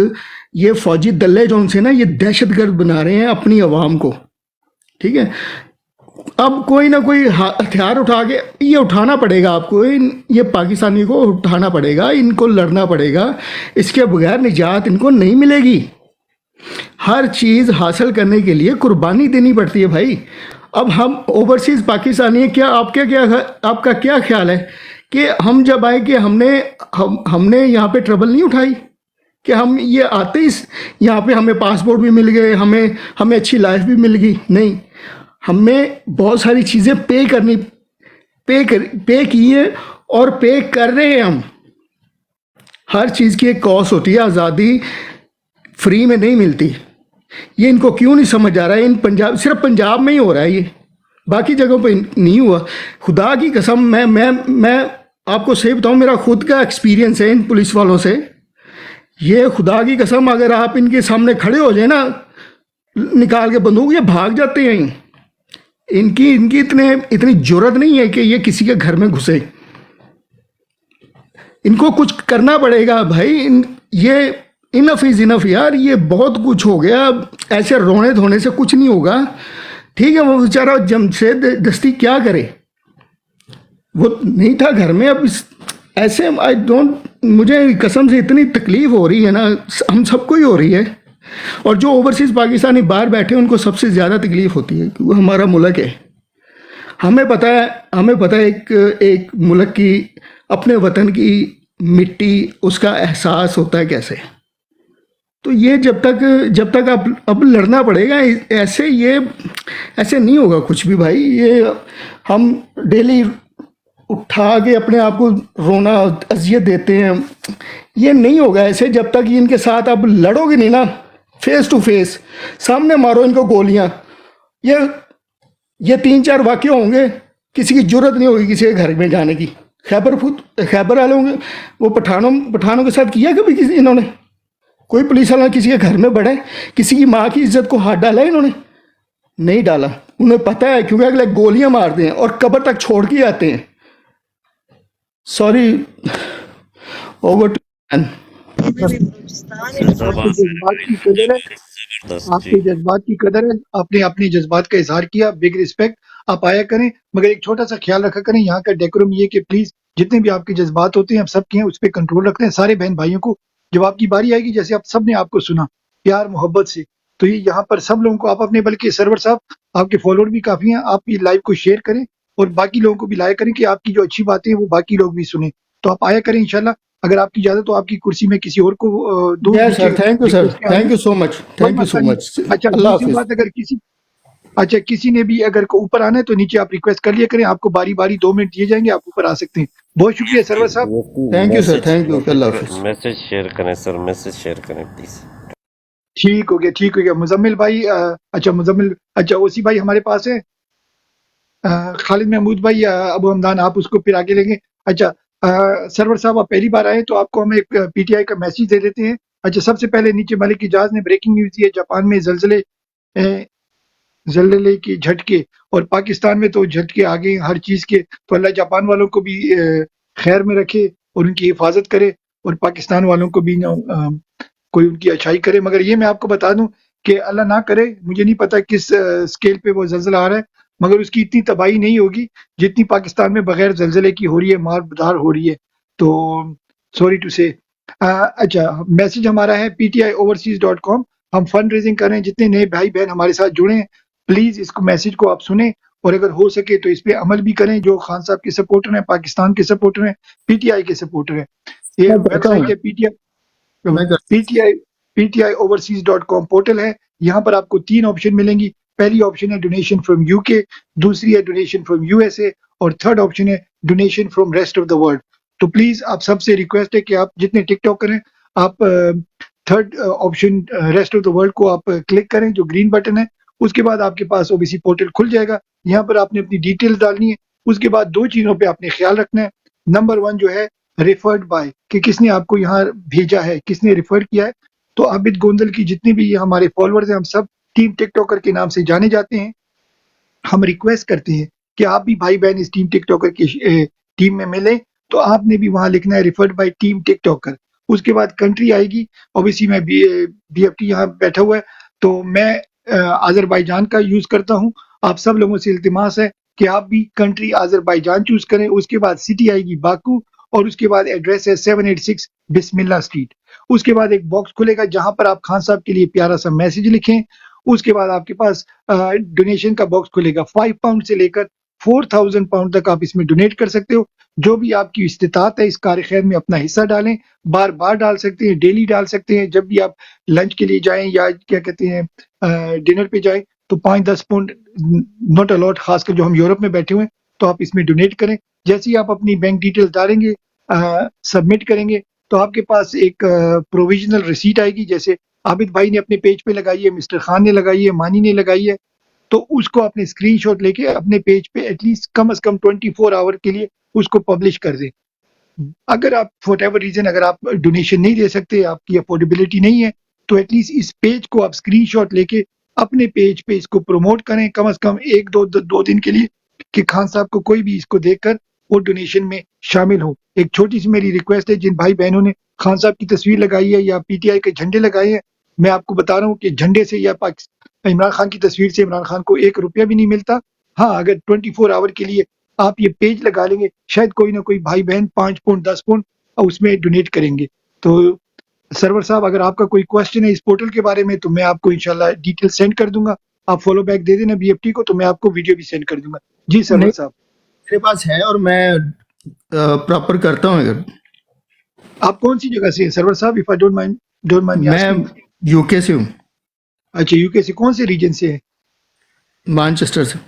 یہ فوجی دلے جون سے نا یہ دہشت گرد بنا رہے ہیں اپنی عوام کو، ٹھیک ہے؟ اب کوئی نہ کوئی ہتھیار اٹھا کے یہ اٹھانا پڑے گا آپ کو، یہ پاکستانی کو اٹھانا پڑے گا، ان کو لڑنا پڑے گا. اس کے بغیر نجات ان کو نہیں ملے گی. ہر چیز حاصل کرنے کے لیے قربانی دینی پڑتی ہے بھائی. اب ہم اوورسیز پاکستانی ہیں، کیا آپ کا کیا خیال ہے کہ ہم جب آئے کہ ہم نے یہاں پہ ٹربل نہیں اٹھائی کہ ہم یہ آتے ہی یہاں پہ ہمیں پاسپورٹ بھی مل گئے, ہمیں اچھی لائف بھی مل گئی. نہیں, ہمیں بہت ساری چیزیں پے کی ہے اور پے کر رہے ہیں ہم. ہر چیز کی ایک کاسٹ ہوتی ہے, آزادی فری میں نہیں ملتی. یہ ان کو کیوں نہیں سمجھ آ رہا ہے؟ صرف پنجاب میں ہی ہو رہا ہے, یہ باقی جگہوں پہ نہیں ہوا. خدا کی قسم میں آپ کو صحیح بتاؤں, میرا خود کا ایکسپیرینس ہے ان پولیس والوں سے. یہ خدا کی قسم اگر آپ ان کے سامنے کھڑے ہو جائیں نا, نکال کے بندوق, یہ بھاگ جاتے ہیں. ان کی اتنی جرت نہیں ہے کہ یہ کسی کے گھر میں گھسے. ان کو کچھ کرنا پڑے گا بھائی. یہ انف از انف یار, یہ بہت کچھ ہو گیا. ایسے رونے دھونے سے کچھ نہیں ہوگا. ٹھیک ہے, وہ بیچارہ جمشید دستی کیا کرے, وہ نہیں تھا گھر میں. اب ایسے مجھے قسم سے اتنی تکلیف ہو رہی ہے نا, ہم سب کو ہی ہو رہی ہے. اور جو اوورسیز پاکستانی باہر بیٹھے ہیں ان کو سب سے زیادہ تکلیف ہوتی ہے, کیونکہ ہمارا ملک ہے. ہمیں پتہ ہے ایک ملک کی, اپنے وطن کی مٹی, اس کا احساس ہوتا ہے کیسے. تو یہ جب تک اب لڑنا پڑے گا. ایسے نہیں ہوگا کچھ بھی بھائی. یہ ہم ڈیلی اٹھا کے اپنے آپ کو رونا اذیت دیتے ہیں, یہ نہیں ہوگا ایسے جب تک ان کے ساتھ اب لڑو گے نہیں نا, فیس ٹو فیس, سامنے مارو ان کو گولیاں. یہ 3-4 واقعے ہوں گے, کسی کی جرت نہیں ہوگی کسی کے گھر میں جانے کی. خیبر والے ہوں گے, وہ پٹھانوں کے ساتھ کیا کبھی کسی انہوں نے؟ کوئی پولیس والا کسی کے گھر میں بڑھے, کسی کی ماں کی عزت کو ہاتھ ڈالا انہوں نے؟ نہیں ڈالا. انہیں پتہ ہے, کیونکہ اگلے گولیاں مارتے ہیں اور قبر تک چھوڑ کے آتے ہیں. Sorry, over to. آپ کے جذبات کی قدر ہے, آپ نے اپنے جذبات کا اظہار کیا, بگ ریسپیکٹ. آپ آیا کریں, مگر ایک چھوٹا سا خیال رکھا کریں, یہاں کا ڈیکورم یہ کہ پلیز جتنے بھی آپ کے جذبات ہوتے ہیں, آپ سب کے ہیں, اس پہ کنٹرول رکھتے ہیں. سارے بہن بھائیوں کو جب آپ کی باری آئے گی, جیسے آپ سب نے آپ کو سنا پیار محبت سے, تو یہ یہاں پر سب لوگوں کو آپ اپنے, بلکہ سرور صاحب آپ کے فالوور بھی کافی ہیں, آپ یہ لائیو کو شیئر کریں اور باقی لوگوں کو بھی لایا کریں کہ آپ کی جو اچھی باتیں ہیں وہ باقی لوگ بھی سنیں. تو آپ آیا کریں انشاءاللہ. اگر آپ کی اجازت تو آپ کی کرسی میں کسی اور کو دوں. Thank you sir, thank you so much. اچھا, اللہ دوسری حافظ. بات, اگر کسی نے بھی اگر کو اوپر آنا ہے تو نیچے آپ ریکویسٹ کر لیا کریں, آپ کو باری 2 منٹ دیے جائیں گے, آپ اوپر آ سکتے ہیں. بہت شکریہ سرور صاحب. Thank you sir, thank you. Allah حافظ. میسج شیئر کریں سر, میسج شیئر کریں پلیز. ٹھیک ہو گیا. مزمل بھائی, اچھا اوسی بھائی ہمارے پاس ہے. خالد محمود بھائی, ابو حمدان, آپ اس کو پھر آگے لیں گے. اچھا سرور صاحب, آپ پہلی بار آئے تو آپ کو ہم ایک پی ٹی آئی کا میسج دے دیتے ہیں. اچھا, سب سے پہلے نیچے ملک اجاز نے بریکنگ نیوز دی ہے. جاپان میں زلزلے کے جھٹکے, اور پاکستان میں تو جھٹکے آ گئے ہر چیز کے. تو اللہ جاپان والوں کو بھی خیر میں رکھے اور ان کی حفاظت کرے, اور پاکستان والوں کو بھی کوئی ان کی اچھائی کرے. مگر یہ میں آپ کو بتا دوں کہ اللہ نہ کرے, مجھے نہیں پتا کس اسکیل پہ وہ زلزلہ آ رہا ہے, مگر اس کی اتنی تباہی نہیں ہوگی جتنی پاکستان میں بغیر زلزلے کی ہو رہی ہے, مار دھار ہو رہی ہے. تو سوری ٹو سے. اچھا, میسج ہمارا ہے ptioverseas.com. ہم فنڈ ریزنگ کر رہے ہیں. جتنے نئے بھائی بہن ہمارے ساتھ جڑے ہیں, پلیز اس کو میسج کو آپ سنیں, اور اگر ہو سکے تو اس پہ عمل بھی کریں. جو خان صاحب کے سپورٹر ہیں, پاکستان کے سپورٹر ہیں, پی ٹی آئی کے سپورٹر ہیں. یہ ویب سائٹ ہے ptioverseas.com پورٹل ہے. یہاں پر آپ کو 3 آپشن ملیں گی. پہلی آپشن ہے ڈونیشن فرام یو کے, دوسری ہے donation from U S A, اور تھرڈ آپشن ہے donation from rest of the world. تو پلیز آپ سب سے ریکویسٹ ہے کہ آپ جتنے ٹک ٹاک کریں, آپ third option rest of the world کو آپ کلک کریں, جو گرین بٹن ہے. اس کے بعد آپ کے پاس OBC پورٹل کھل جائے گا. یہاں پر آپ نے اپنی ڈیٹیل ڈالنی ہے. اس کے بعد 2 چیزوں پہ آپ نے خیال رکھنا ہے. نمبر 1 جو ہے ریفرڈ بائی, کہ کس نے آپ کو یہاں بھیجا ہے, کس نے ریفر کیا ہے. تو عابد گوندل کی جتنے بھی ہمارے فالوورز ہیں, ہم سب ٹیم ٹک ٹاکر کے نام سے جانے جاتے ہیں. ہم ریکویسٹ کرتے ہیں کہ آپ بھی بھائی بہن اس ٹیم ٹک ٹاکر کی ٹیم میں ملیں. تو آپ نے بھی وہاں لکھنا ہے referred by team TikToker. اس کے بعد کنٹری آئے گی. اوبیسی میں بی ایف ٹی یہاں بیٹھا ہوا ہے, تو میں آذربائیجان کا یوز کرتا ہوں. آپ سب لوگوں سے التماس ہے کہ آپ بھی کنٹری آذربائیجان چوز کریں. اس کے بعد سٹی آئے گی باکو, اور اس کے بعد ایڈریس ہے 786 بسم اللہ اسٹریٹ. اس کے بعد ایک باکس کھلے گا جہاں پر آپ خان صاحب کے لیے پیارا سا میسج لکھیں. اس کے بعد آپ کے پاس ڈونیشن کا باکس کھلے گا. 5 پاؤنڈ سے لے کر £4,000 تک آپ اس میں ڈونیٹ کر سکتے ہو. جو بھی آپ کی استطاعت ہے اس کار خیر میں اپنا حصہ ڈالیں. بار بار ڈال سکتے ہیں، ڈیلی ڈال سکتے ہیں. جب بھی آپ لنچ کے لیے جائیں یا کیا کہتے ہیں ڈنر پہ جائیں تو 5-10 پاؤنڈ ناٹ الاٹ، خاص کر جو ہم یورپ میں بیٹھے ہوئے ہیں تو آپ اس میں ڈونیٹ کریں. جیسے ہی آپ اپنی بینک ڈیٹیل ڈالیں گے، سبمٹ کریں گے، تو آپ کے پاس ایک پروویژنل ریسیٹ آئے گی. جیسے عابد بھائی نے اپنے پیج پہ لگائی ہے، مسٹر خان نے لگائی ہے، مانی نے لگائی ہے، تو اس کو اپنے اسکرین شاٹ لے کے اپنے پیج پہ ایٹ لیسٹ کم از کم 24 آور کے لیے اس کو پبلش کر دیں. اگر آپ واٹ ایور ریزن اگر آپ ڈونیشن نہیں دے سکتے، آپ کی افورڈیبلٹی نہیں ہے، تو ایٹ لیسٹ اس پیج کو آپ اسکرین شاٹ لے کے اپنے پیج پہ اس کو پروموٹ کریں کم از کم 1-2 دن کے لیے، کہ خان صاحب کو کوئی بھی اس کو دیکھ کر وہ ڈونیشن میں شامل ہو. ایک چھوٹی سی میری ریکویسٹ ہے، جن بھائی بہنوں نے خان صاحب کی تصویر لگائی ہے یا پی ٹی آئی کے جھنڈے لگائے ہیں، میں آپ کو بتا رہا ہوں کہ جھنڈے سے یا عمران خان کی تصویر سے عمران خان کو 1 روپیہ بھی نہیں ملتا. ہاں، اگر 24 آور کے لیے آپ یہ پیج لگا لیں گے، شاید کوئی نہ کوئی بھائی بہن 5 پاؤنڈ 10 پاؤنڈ اس میں ڈونیٹ کریں گے. تو سرور صاحب، اگر آپ کا کوئی کوشچن ہے اس پورٹل کے بارے میں تو میں آپ کو انشاءاللہ ڈیٹیل سینڈ کر دوں گا. آپ فالو بیک دے دینا بی ایف ٹی کو، تو میں آپ کو ویڈیو بھی سینڈ کر دوں گا. جی سرور نہیں، صاحب. میرے پاس ہے اور میں پراپر کرتا ہوں. اگر آپ کون سی جگہ سے ہیں سرور صاحب؟ اف آئی ڈونٹ مائنڈ میں یو کے سے ہوں، اچھا، یو کے سے کون سے ریجن سے ہیں؟ مانچسٹر سے.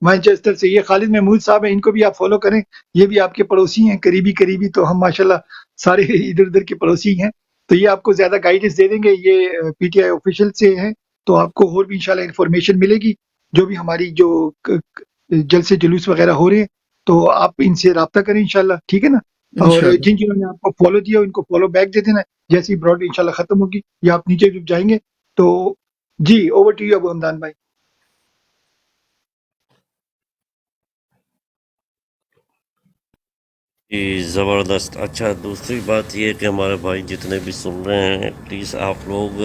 مانچسٹر سے. یہ خالد محمود صاحب ہیں، ان کو بھی آپ فالو کریں. یہ بھی آپ کے پڑوسی ہیں، قریبی، تو ہم ماشاءاللہ سارے ادھر ادھر کے پڑوسی ہیں. تو یہ آپ کو زیادہ گائیڈنس دے دیں گے. یہ پی ٹی آئی آفیشیل سے ہیں، تو آپ کو اور بھی انشاءاللہ انفارمیشن ملے گی. جو بھی ہماری جو جلسے جلوس وغیرہ ہو رہے ہیں تو آپ ان سے رابطہ کریں انشاءاللہ، ٹھیک ہے نا. اور جنہوں نے آپ کو فالو دیا ان کو فالو بیک دے دینا جیسی براڈ انشاءاللہ ختم ہوگی، یا آپ نیچے جب جائیں گے تو. جی اوور ٹو یو ابو حمدان بھائی. جی زبردست. اچھا، دوسری بات یہ کہ ہمارے بھائی جتنے بھی سن رہے ہیں، پلیز آپ لوگ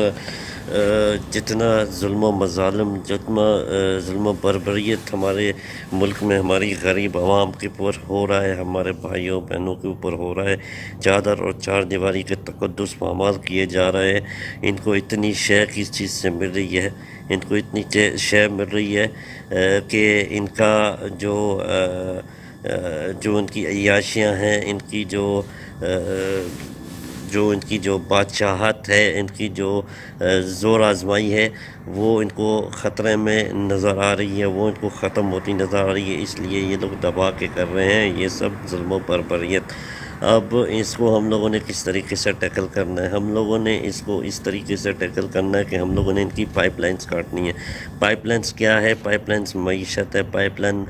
جتنا ظلم و مظالم، جتنا ظلم و بربریت ہمارے ملک میں ہماری غریب عوام کے اوپر ہو رہا ہے، ہمارے بھائیوں بہنوں کے اوپر ہو رہا ہے، چادر اور چار دیواری کے تقدس پامال کیے جا رہے ہیں. ان کو اتنی شے کس چیز سے مل رہی ہے، ان کو اتنی شے مل رہی ہے کہ ان کا جو ان کی عیاشیاں ہیں، ان کی جو ان کی جو بادشاہت ہے، ان کی جو زور آزمائی ہے، وہ ان کو خطرے میں نظر آ رہی ہے، وہ ان کو ختم ہوتی نظر آ رہی ہے. اس لیے یہ لوگ دبا کے کر رہے ہیں یہ سب ظلم و بربریت. اب اس کو ہم لوگوں نے کس طریقے سے ٹیکل کرنا ہے؟ ہم لوگوں نے اس کو اس طریقے سے ٹیکل کرنا ہے کہ ہم لوگوں نے ان کی پائپ لائنز کاٹنی ہے. پائپ لائنز کیا ہے؟ پائپ لائنز معیشت ہے. پائپ لائن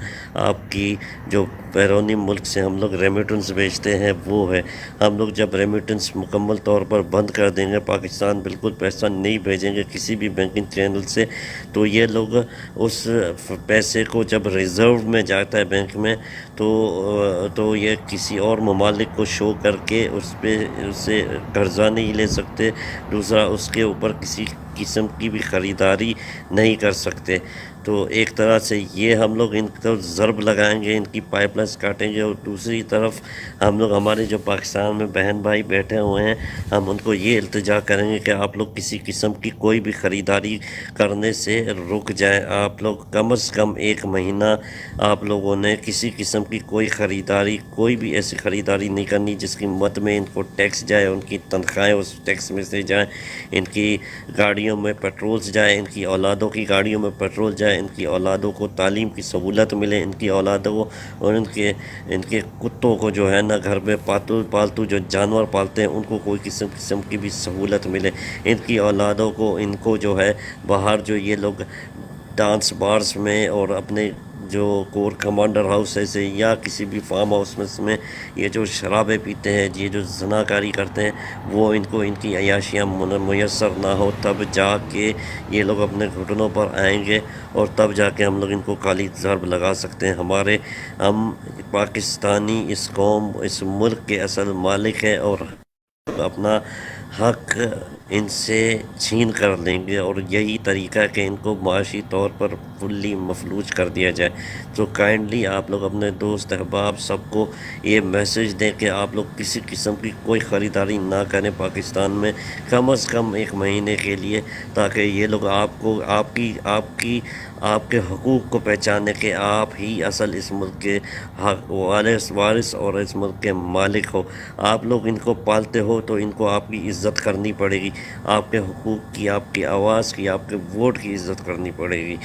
آپ کی جو بیرونی ملک سے ہم لوگ ریمیٹنس بھیجتے ہیں وہ ہے. ہم لوگ جب ریمیٹنس مکمل طور پر بند کر دیں گے، پاکستان بالکل پیسہ نہیں بھیجیں گے کسی بھی بینکنگ چینل سے، تو یہ لوگ اس پیسے کو جب ریزرو میں جاتا ہے بینک میں تو یہ کسی اور ممالک کو شو کر کے اس پہ اسے قرضہ نہیں لے سکتے. دوسرا، اس کے اوپر کسی قسم کی بھی خریداری نہیں کر سکتے. تو ایک طرح سے یہ ہم لوگ ان کو ضرب لگائیں گے، ان کی پائپ لائنس کاٹیں گے، اور دوسری طرف ہم لوگ ہمارے جو پاکستان میں بہن بھائی بیٹھے ہوئے ہیں، ہم ان کو یہ التجا کریں گے کہ آپ لوگ کسی قسم کی کوئی بھی خریداری کرنے سے رک جائیں. آپ لوگ کم از کم 1 مہینہ آپ لوگوں نے کسی قسم کی کوئی خریداری، کوئی بھی ایسی خریداری نہیں کرنی جس کی مد میں ان کو ٹیکس جائے، ان کی تنخواہیں اس ٹیکس میں سے جائیں، ان کی گاڑیوں میں پیٹرولز جائے، ان کی اولادوں کی گاڑیوں میں پیٹرول جائے، ان کی اولادوں کو تعلیم کی سہولت ملے، ان کی اولادوں کو اور ان کے کتوں کو جو ہے نا گھر میں پالتو جو جانور پالتے ہیں ان کو کوئی قسم کی بھی سہولت ملے. ان کی اولادوں کو، ان کو جو ہے باہر جو یہ لوگ ڈانس بارز میں اور اپنے جو کور کمانڈر ہاؤس ہے یا کسی بھی فارم ہاؤس میں یہ جو شرابیں پیتے ہیں، یہ جو زناکاری کرتے ہیں، وہ ان کو ان کی عیاشیاں میسر نہ ہو، تب جا کے یہ لوگ اپنے گھٹنوں پر آئیں گے اور تب جا کے ہم لوگ ان کو کالی ضرب لگا سکتے ہیں. ہم پاکستانی اس قوم، اس ملک کے اصل مالک ہیں اور اپنا حق ان سے چھین کر لیں گے، اور یہی طریقہ ہے کہ ان کو معاشی طور پر فلی مفلوج کر دیا جائے. تو کائنڈلی آپ لوگ اپنے دوست احباب سب کو یہ میسج دیں کہ آپ لوگ کسی قسم کی کوئی خریداری نہ کریں پاکستان میں کم از کم 1 مہینے کے لیے، تاکہ یہ لوگ آپ کو آپ کے حقوق کو پہچانے کہ آپ ہی اصل اس ملک کے وارث اور اس ملک کے مالک ہو. آپ لوگ ان کو پالتے ہو تو ان کو آپ کی عزت کرنی پڑے گی، آپ کے حقوق کی، آپ کی آواز کی، آپ کے ووٹ کی عزت کرنی پڑے گی.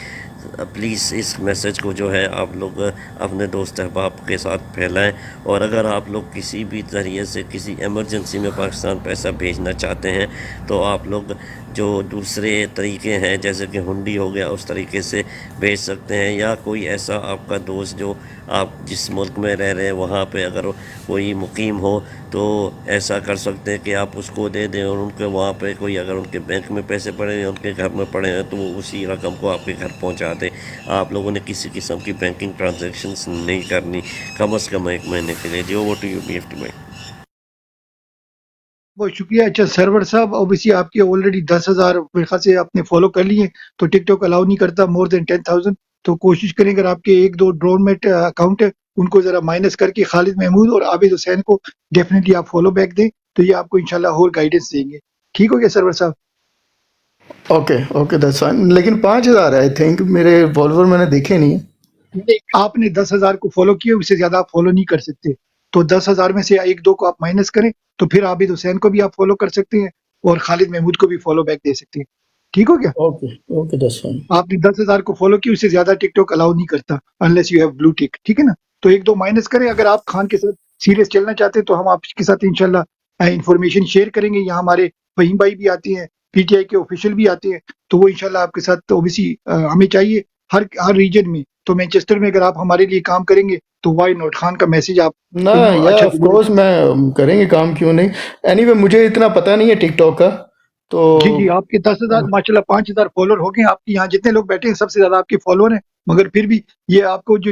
پلیز اس میسج کو جو ہے آپ لوگ اپنے دوست احباب کے ساتھ پھیلائیں. اور اگر آپ لوگ کسی بھی ذریعے سے کسی ایمرجنسی میں پاکستان پیسہ بھیجنا چاہتے ہیں تو آپ لوگ جو دوسرے طریقے ہیں جیسے کہ ہنڈی ہو گیا اس طریقے سے بھیج سکتے ہیں، یا کوئی ایسا آپ کا دوست جو آپ جس ملک میں رہ رہے ہیں وہاں پہ اگر کوئی مقیم ہو تو ایسا کر سکتے ہیں کہ آپ اس کو دے دیں، اور ان کے وہاں پہ کوئی اگر ان کے بینک میں پیسے پڑے ہیں، ان کے گھر میں پڑے ہیں، تو وہ اسی رقم کو آپ کے گھر پہنچا دیں. آپ لوگوں نے کسی قسم کی بینکنگ ٹرانزیکشنز نہیں کرنی کم از کم 1 مہینے کے لیے. جو وہ ٹو یو BFT بھائی. بہت شکریہ. اچھا سرور صاحب، اوبیسی آپ کے آلریڈی 10,000 میرے خیال سے آپ نے فالو کر لیے، تو ٹک ٹاک الاؤ نہیں کرتا مور دین 10,000. تو کوشش کریں اگر آپ کے 1-2 ڈرون میٹ اکاؤنٹ ہے ان کو ذرا مائنس کر کے خالد محمود اور عابد حسین کو ڈیفینیٹلی آپ فالو بیک دیں، تو یہ آپ کو انشاءاللہ اور گائیڈنس دیں گے. ٹھیک ہو گیا سرور صاحب؟ Okay that's fine. لیکن 5,000 ہے آئی تھنک، میرے فالوور میں نے دیکھے نہیں ہیں. آپ نے 10,000 کو فالو کیا، اس سے زیادہ آپ فالو نہیں کر سکتے. تو 10,000 میں سے 1-2 کو آپ مائنس کریں، تو پھر عابد حسین کو بھی آپ فالو کر سکتے ہیں اور خالد محمود کو بھی فالو بیک دے سکتے ہیں. ٹھیک ہو گیا؟ Okay that's fine. آپ نے 10,000 کو فالو کیا، اس سے زیادہ ٹک ٹاک الاؤ نہیں کرتا انلیس یو ہیو بلو ٹک. ٹھیک ہے نا؟ تو 1-2 مائنس کریں. اگر آپ خان کے ساتھ سیریس چلنا چاہتے ہیں تو ہم آپ کے ساتھ انشاءاللہ انفارمیشن شیئر کریں گے. یہاں ہمارے فہیم بھائی بھی آتے ہیں، PTI کے آفیشیل بھی آتے ہیں، تو وہ انشاءاللہ آپ کے ساتھ اوبیسی ہمیں چاہیے ہر ریجن میں. تو مینچسٹر میں اگر آپ ہمارے لیے کام کریں گے تو وائی ناٹ. خان کا میسج آپ نہ یا آف کورس میں کریں گے کام، کیوں نہیں. اینی وے مجھے اتنا پتہ نہیں ہے ٹک ٹاک کا. تو جی آپ کے 10,000 ماشاءاللہ 5,000 فالوور ہو گئے. آپ کے یہاں جتنے لوگ بیٹھے ہیں سب سے زیادہ آپ کے فالوور ہیں، مگر پھر بھی یہ آپ کو جو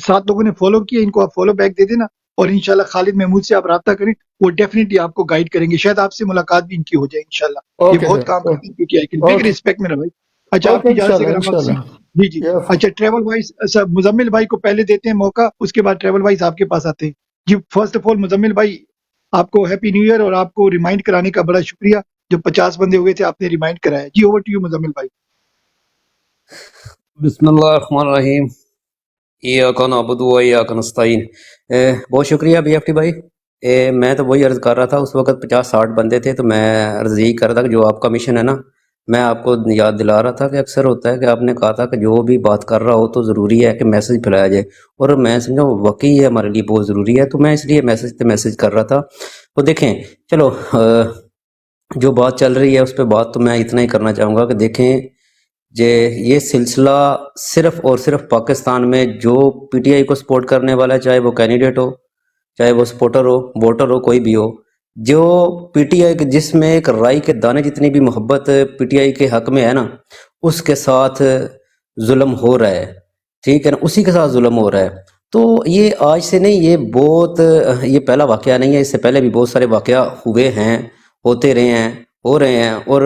7 لوگوں نے فالو کیا ان کو آپ فالو بیک دے دینا، اور انشاءاللہ خالد محمود سے آپ رابطہ کریں، وہ ڈیفینیٹلی آپ کو گائیڈ کریں گے. شاید آپ سے ملاقات بھی ان کی ہو جائے انشاءاللہ. یہ بہت کام کرتے ہیں PTI کے لیے. بگ رسپیکٹ میرا بھائی. اچھا آپ کی اجازت سے اگر ہم جی اچھا ٹریول وائز مزمل بھائی کو پہلے دیتے ہیں موقع، اس کے بعد ٹریول وائز آپ کے پاس آتے ہیں. جی فرسٹ آف آل مزمل بھائی آپ کو ہیپی نیو ایئر، اور آپ کو ریمائنڈ کرانے کا بڑا شکریہ. جو 50 بندے ہوئے تھے آپ نے ریمائنڈ کرایا. جی اوور ٹو یو مزمل بھائی. بسم اللہ الرحمن الرحیم. ایاک نعبد و ایاک نستعین. بہت شکریہ BFT بھائی. میں تو وہی عرض کر رہا تھا، اس وقت 50-60 بندے تھے، تو میں عرض یہی کر رہا تھا کہ جو آپ کا مشن ہے نا، میں آپ کو یاد دلا رہا تھا کہ اکثر ہوتا ہے کہ آپ نے کہا تھا کہ جو بھی بات کر رہا ہو تو ضروری ہے کہ میسج پھیلایا جائے، اور میں سمجھا واقعی یہ ہمارے لیے بہت ضروری ہے. تو میں اس لیے میسج کر رہا تھا. تو دیکھیں چلو جو بات چل رہی ہے اس پہ بات تو میں اتنا ہی کرنا چاہوں گا کہ دیکھیں یہ سلسلہ صرف اور صرف پاکستان میں جو PTI کو سپورٹ کرنے والا ہے، چاہے وہ کینڈیڈیٹ ہو، چاہے وہ سپورٹر ہو، ووٹر ہو، کوئی بھی ہو، جو PTI کے جس میں ایک رائی کے دانے جتنی بھی محبت PTI کے حق میں ہے نا، اس کے ساتھ ظلم ہو رہا ہے. ٹھیک ہے نا، اسی کے ساتھ ظلم ہو رہا ہے. تو یہ آج سے نہیں، یہ پہلا واقعہ نہیں ہے. اس سے پہلے بھی بہت سارے واقعہ ہوئے ہیں، ہوتے رہے ہیں، ہو رہے ہیں، اور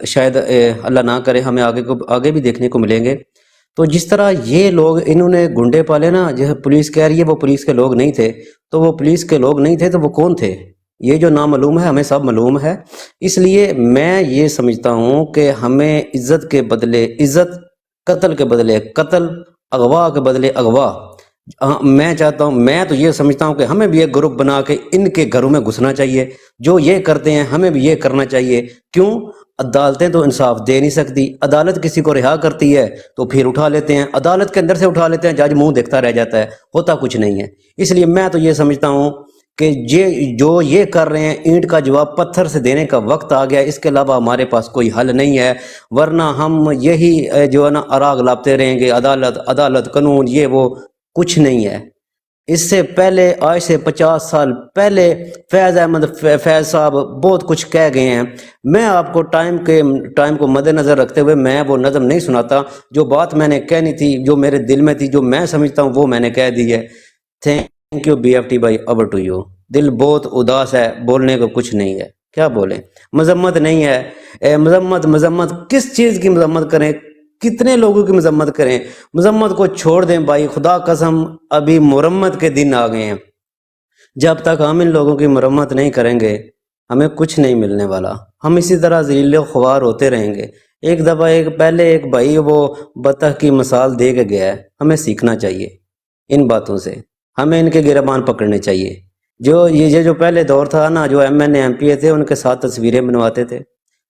شاید اللہ نہ کرے ہمیں آگے بھی دیکھنے کو ملیں گے. تو جس طرح یہ لوگ انہوں نے گنڈے پالے نا، جو پولیس کہہ رہی ہے وہ پولیس کے لوگ نہیں تھے، تو وہ پولیس کے لوگ نہیں تھے تو وہ کون تھے؟ یہ جو نامعلوم ہے ہمیں سب معلوم ہے. اس لیے میں یہ سمجھتا ہوں کہ ہمیں عزت کے بدلے عزت، قتل کے بدلے قتل، اغوا کے بدلے اغوا. میں چاہتا ہوں، میں تو یہ سمجھتا ہوں کہ ہمیں بھی ایک گروپ بنا کے ان کے گھروں میں گھسنا چاہیے. جو یہ کرتے ہیں ہمیں بھی یہ کرنا چاہیے. کیوں؟ عدالتیں تو انصاف دے نہیں سکتی. عدالت کسی کو رہا کرتی ہے تو پھر اٹھا لیتے ہیں، عدالت کے اندر سے اٹھا لیتے ہیں، جج منہ دیکھتا رہ جاتا ہے، ہوتا کچھ نہیں ہے. اس لیے میں تو یہ سمجھتا ہوں کہ جو یہ کر رہے ہیں، اینٹ کا جواب پتھر سے دینے کا وقت آ گیا. اس کے علاوہ ہمارے پاس کوئی حل نہیں ہے، ورنہ ہم یہی جو ہے نا اراغ لاپتے رہیں گے، عدالت قانون، یہ وہ. کچھ نہیں ہے. اس سے پہلے، آج سے 50 سال پہلے فیض احمد فیض صاحب بہت کچھ کہہ گئے ہیں. میں آپ کو ٹائم کو مد نظر رکھتے ہوئے میں وہ نظم نہیں سناتا. جو بات میں نے کہنی تھی، جو میرے دل میں تھی، جو میں سمجھتا ہوں وہ میں نے کہہ دی ہے. تھینک یو BFT بھائی. Over to you. دل بہت اداس ہے، بولنے کو کچھ نہیں ہے، کیا بولیں. مذمت نہیں ہے. مذمت کس چیز کی مذمت کریں؟ کتنے لوگوں کی مذمت کریں؟ مذمت کو چھوڑ دیں بھائی، خدا قسم ابھی مرمت کے دن آ گئے ہیں. جب تک ہم ان لوگوں کی مرمت نہیں کریں گے ہمیں کچھ نہیں ملنے والا. ہم اسی طرح ذلیل و خوار ہوتے رہیں گے. ایک دفعہ پہلے ایک بھائی وہ بطخ کی مثال دے کے گیا ہے، ہمیں سیکھنا چاہیے ان باتوں سے، ہمیں ان کے گریبان پکڑنے چاہیے۔ یہ جو پہلے دور تھا نا، جو M N A M P A تھے ان کے ساتھ تصویریں بنواتے تھے،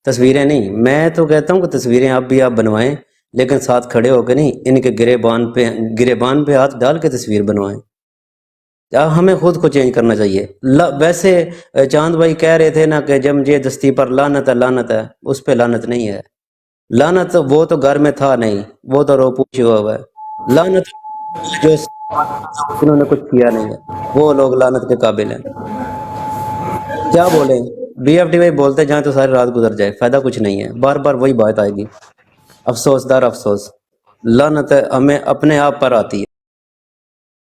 تصویریں نہیں، میں تو کہتا ہوں کہ تصویریں اب بھی آپ بنوائیں، لیکن ساتھ کھڑے ہو کے نہیں، ان کے گریبان پہ ہاتھ ڈال کے تصویر بنوائیں۔ ہمیں خود کو چینج کرنا چاہیے۔ ویسے چاند بھائی کہہ رہے تھے نا کہ جب یہ دستی پر لعنت ہے، لعنت ہے، اس پہ لعنت نہیں ہے۔ لعنت وہ تو گھر میں تھا نہیں، وہ تو روپوش ہوا ہے۔ لعنت جو انہوں نے کچھ کیا نہیں ہے، وہ لوگ لعنت کے قابل ہیں۔ کیا بولیں، بی ایف ڈی بھائی بولتے جائیں تو ساری رات گزر جائے، فائدہ کچھ نہیں ہے، بار بار وہی بات آئے گی۔ افسوس در افسوس، لعنت ہمیں اپنے آپ پر آتی ہے۔